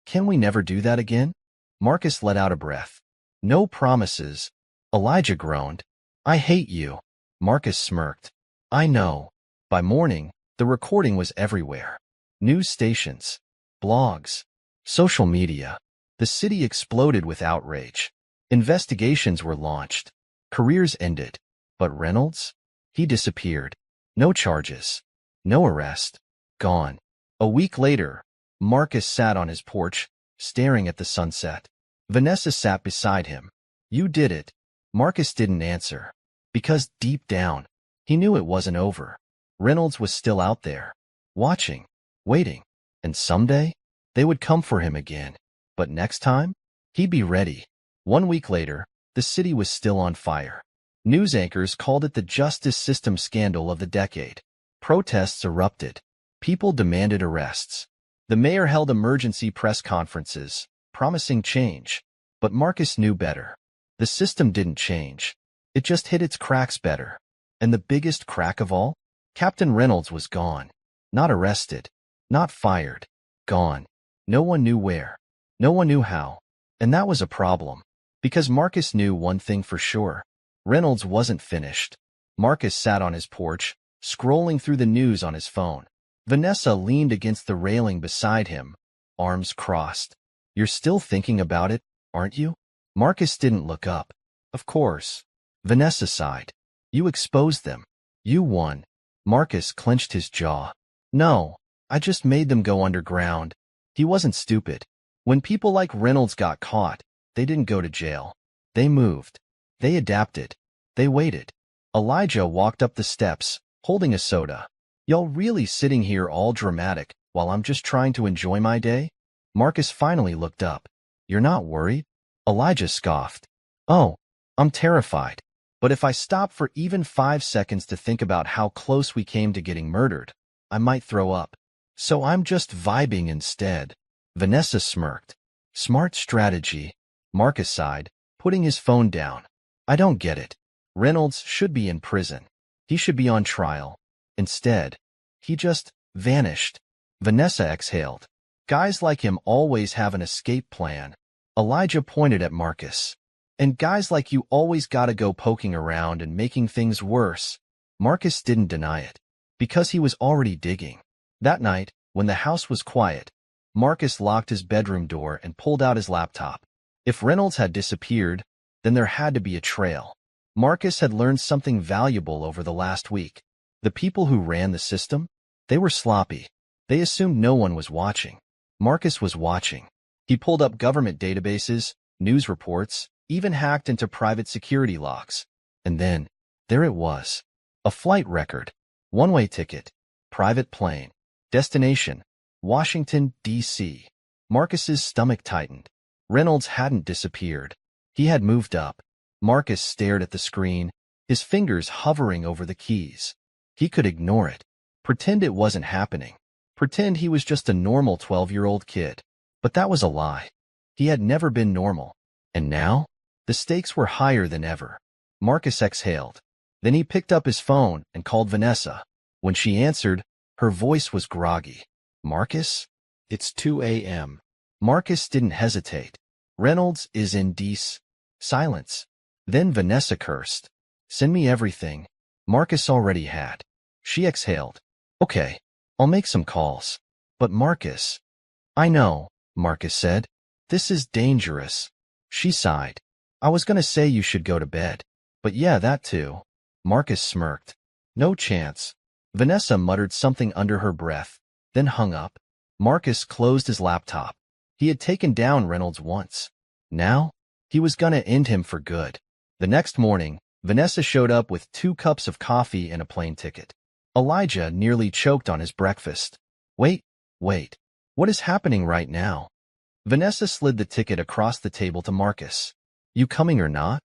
can we never do that again? Marcus let out a breath. No promises. Elijah groaned. I hate you. Marcus smirked. I know. By morning, the recording was everywhere. News stations, blogs, social media. The city exploded with outrage. Investigations were launched. Careers ended. But Reynolds? He disappeared. No charges. No arrest. Gone. A week later, Marcus sat on his porch, staring at the sunset. Vanessa sat beside him. You did it. Marcus didn't answer. Because deep down, he knew it wasn't over. Reynolds was still out there, watching, waiting, and someday, they would come for him again. But next time, he'd be ready. 1 week later, the city was still on fire. News anchors called it the justice system scandal of the decade. Protests erupted. People demanded arrests. The mayor held emergency press conferences, promising change. But Marcus knew better. The system didn't change. It just hid its cracks better. And the biggest crack of all? Captain Reynolds was gone. Not arrested. Not fired. Gone. No one knew where. No one knew how. And that was a problem. Because Marcus knew one thing for sure. Reynolds wasn't finished. Marcus sat on his porch, scrolling through the news on his phone. Vanessa leaned against the railing beside him, arms crossed. You're still thinking about it, aren't you? Marcus didn't look up. Of course. Vanessa sighed. You exposed them. You won. Marcus clenched his jaw. No, I just made them go underground. He wasn't stupid. When people like Reynolds got caught, they didn't go to jail. They moved. They adapted. They waited. Elijah walked up the steps, holding a soda. Y'all really sitting here all dramatic while I'm just trying to enjoy my day? Marcus finally looked up. You're not worried? Elijah scoffed. Oh, I'm terrified. But if I stop for even 5 seconds to think about how close we came to getting murdered, I might throw up. So I'm just vibing instead. Vanessa smirked. Smart strategy. Marcus sighed, putting his phone down. I don't get it. Reynolds should be in prison. He should be on trial. Instead, he just vanished. Vanessa exhaled. Guys like him always have an escape plan. Elijah pointed at Marcus. And guys like you always gotta go poking around and making things worse. Marcus didn't deny it. Because he was already digging. That night, when the house was quiet, Marcus locked his bedroom door and pulled out his laptop. If Reynolds had disappeared, then there had to be a trail. Marcus had learned something valuable over the last week. The people who ran the system, they were sloppy. They assumed no one was watching. Marcus was watching. He pulled up government databases, news reports, even hacked into private security logs. And then, there it was. A flight record. One-way ticket. Private plane. Destination. Washington, D.C. Marcus's stomach tightened. Reynolds hadn't disappeared. He had moved up. Marcus stared at the screen, his fingers hovering over the keys. He could ignore it. Pretend it wasn't happening. Pretend he was just a normal 12-year-old kid. But that was a lie. He had never been normal. And now? The stakes were higher than ever. Marcus exhaled. Then he picked up his phone and called Vanessa. When she answered, her voice was groggy. Marcus? It's 2 a.m. Marcus didn't hesitate. Reynolds is in D.C. Silence. Then Vanessa cursed. Send me everything. Marcus already had. She exhaled. Okay, I'll make some calls. But Marcus. I know, Marcus said. This is dangerous. She sighed. I was gonna say you should go to bed. But yeah, that too. Marcus smirked. No chance. Vanessa muttered something under her breath, then hung up. Marcus closed his laptop. He had taken down Reynolds once. Now, he was gonna end him for good. The next morning, Vanessa showed up with 2 cups of coffee and a plane ticket. Elijah nearly choked on his breakfast. Wait. What is happening right now? Vanessa slid the ticket across the table to Marcus. You coming or not?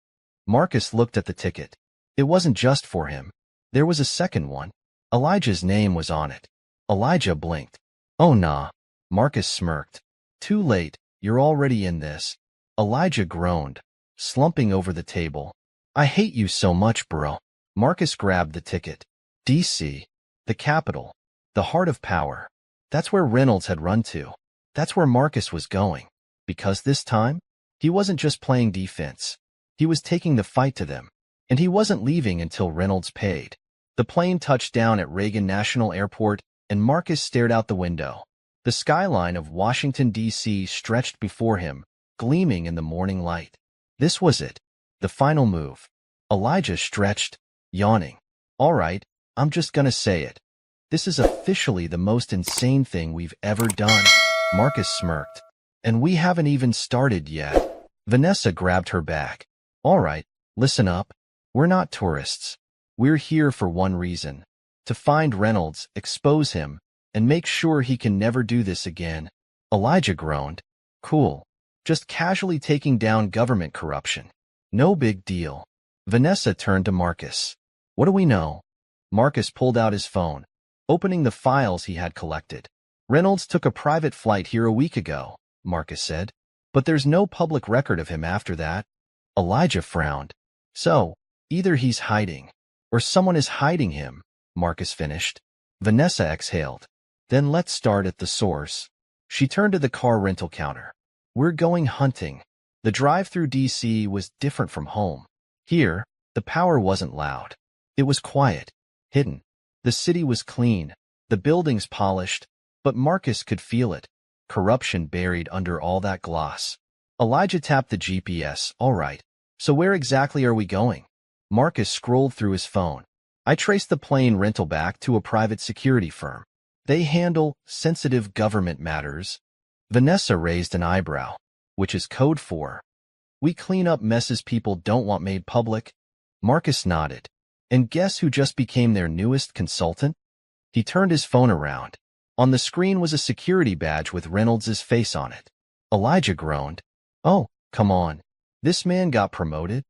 Marcus looked at the ticket. It wasn't just for him. There was a second one. Elijah's name was on it. Elijah blinked. Oh nah. Marcus smirked. Too late, you're already in this. Elijah groaned, slumping over the table. I hate you so much, bro. Marcus grabbed the ticket. DC. The capital. The heart of power. That's where Reynolds had run to. That's where Marcus was going. Because this time, he wasn't just playing defense. He was taking the fight to them. And he wasn't leaving until Reynolds paid. The plane touched down at Reagan National Airport, and Marcus stared out the window. The skyline of Washington, D.C. stretched before him, gleaming in the morning light. This was it. The final move. Elijah stretched, yawning. All right, I'm just gonna say it. This is officially the most insane thing we've ever done. Marcus smirked. And we haven't even started yet. Vanessa grabbed her back. All right, listen up. We're not tourists. We're here for one reason. To find Reynolds, expose him, and make sure he can never do this again. Elijah groaned. Cool. Just casually taking down government corruption. No big deal. Vanessa turned to Marcus. What do we know? Marcus pulled out his phone, opening the files he had collected. Reynolds took a private flight here a week ago, Marcus said. But there's no public record of him after that. Elijah frowned. So, either he's hiding, or someone is hiding him, Marcus finished. Vanessa exhaled. Then let's start at the source. She turned to the car rental counter. We're going hunting. The drive through DC was different from home. Here, the power wasn't loud. It was quiet, hidden. The city was clean, the buildings polished, but Marcus could feel it. Corruption buried under all that gloss. Elijah tapped the GPS. All right, so where exactly are we going? Marcus scrolled through his phone. I traced the plane rental back to a private security firm. They handle sensitive government matters. Vanessa raised an eyebrow, which is code for, we clean up messes people don't want made public. Marcus nodded. And guess who just became their newest consultant? He turned his phone around. On the screen was a security badge with Reynolds' face on it. Elijah groaned. Oh, come on. This man got promoted?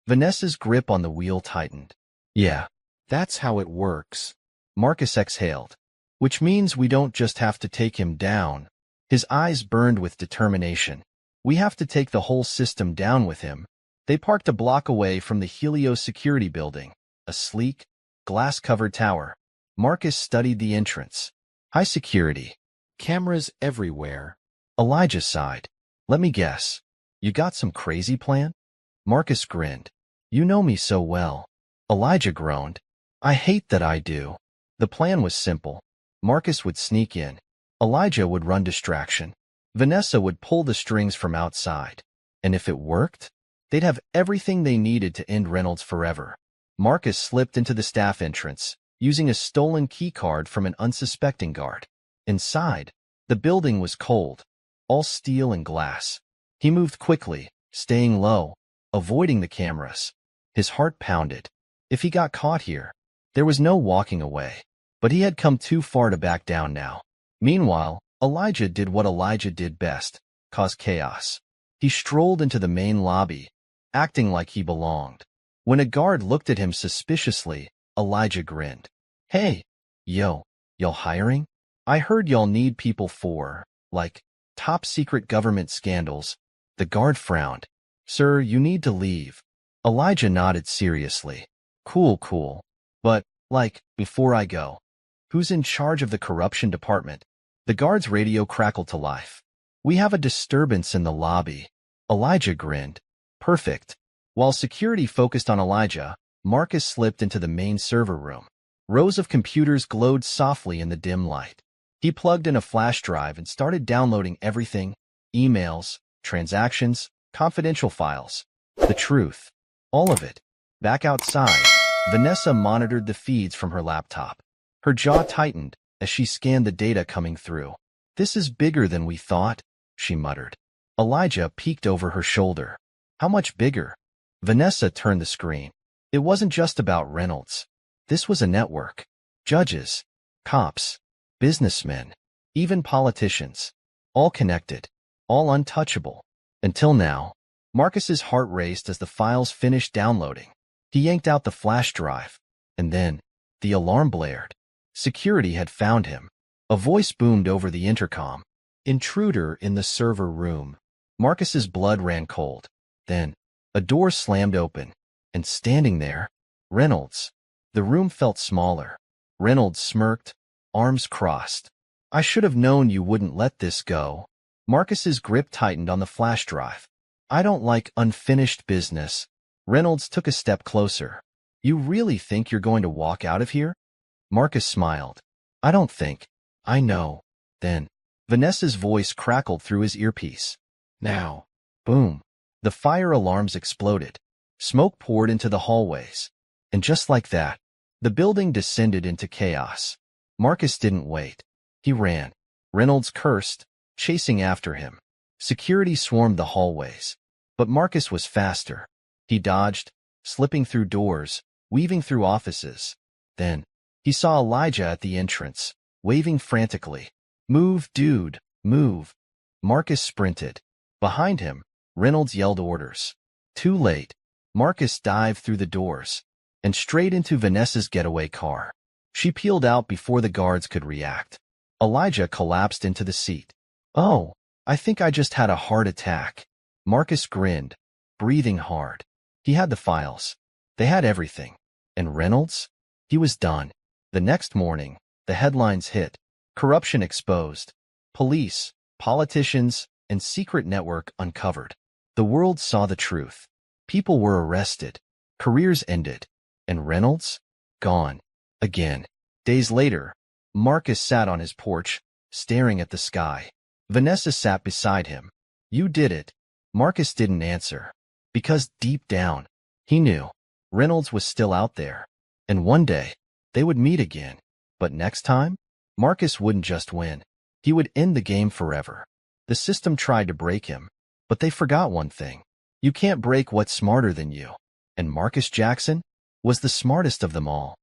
Vanessa's grip on the wheel tightened. Yeah, That's how it works. Marcus exhaled. Which means we don't just have to take him down. His eyes burned with determination. We have to take the whole system down with him. They parked a block away from the Helios security building, a sleek, glass-covered tower. Marcus studied the entrance. High security. Cameras everywhere. Elijah sighed. Let me guess. You got some crazy plan? Marcus grinned. You know me so well. Elijah groaned. I hate that I do. The plan was simple. Marcus would sneak in. Elijah would run distraction. Vanessa would pull the strings from outside. And if it worked, they'd have everything they needed to end Reynolds forever. Marcus slipped into the staff entrance, using a stolen key card from an unsuspecting guard. Inside, the building was cold, all steel and glass. He moved quickly, staying low, avoiding the cameras. His heart pounded. If he got caught here, there was no walking away. But he had come too far to back down now. Meanwhile, Elijah did what Elijah did best, cause chaos. He strolled into the main lobby, acting like he belonged. When a guard looked at him suspiciously, Elijah grinned. Hey, yo, y'all hiring? I heard y'all need people for, like, top-secret government scandals. The guard frowned. Sir, you need to leave. Elijah nodded seriously. Cool. But, like, before I go, who's in charge of the corruption department? The guard's radio crackled to life. We have a disturbance in the lobby. Elijah grinned. Perfect. While security focused on Elijah, Marcus slipped into the main server room. Rows of computers glowed softly in the dim light. He plugged in a flash drive and started downloading everything: emails, transactions, confidential files. The truth. All of it. Back outside, Vanessa monitored the feeds from her laptop. Her jaw tightened as she scanned the data coming through. This is bigger than we thought, she muttered. Elijah peeked over her shoulder. How much bigger? Vanessa turned the screen. It wasn't just about Reynolds. This was a network. Judges, cops, businessmen, even politicians. All connected. All untouchable. Until now. Marcus's heart raced as the files finished downloading. He yanked out the flash drive. And then, the alarm blared. Security had found him. A voice boomed over the intercom. Intruder in the server room. Marcus's blood ran cold. Then, a door slammed open. And standing there, Reynolds. The room felt smaller. Reynolds smirked, arms crossed. I should have known you wouldn't let this go. Marcus's grip tightened on the flash drive. I don't like unfinished business. Reynolds took a step closer. You really think you're going to walk out of here? Marcus smiled. I don't think. I know. Then, Vanessa's voice crackled through his earpiece. Now. Boom. The fire alarms exploded. Smoke poured into the hallways. And just like that, the building descended into chaos. Marcus didn't wait. He ran. Reynolds cursed, chasing after him. Security swarmed the hallways. But Marcus was faster. He dodged, slipping through doors, weaving through offices. Then, he saw Elijah at the entrance, waving frantically. Move, dude, move. Marcus sprinted. Behind him, Reynolds yelled orders. Too late. Marcus dived through the doors and straight into Vanessa's getaway car. She peeled out before the guards could react. Elijah collapsed into the seat. Oh, I think I just had a heart attack. Marcus grinned, breathing hard. He had the files. They had everything. And Reynolds? He was done. The next morning, the headlines hit. Corruption exposed. Police, politicians, and secret network uncovered. The world saw the truth. People were arrested. Careers ended. And Reynolds? Gone. Again. Days later, Marcus sat on his porch, staring at the sky. Vanessa sat beside him. You did it. Marcus didn't answer. Because deep down, he knew Reynolds was still out there. And one day, they would meet again. But next time, Marcus wouldn't just win. He would end the game forever. The system tried to break him. But they forgot one thing. You can't break what's smarter than you. And Marcus Jackson was the smartest of them all.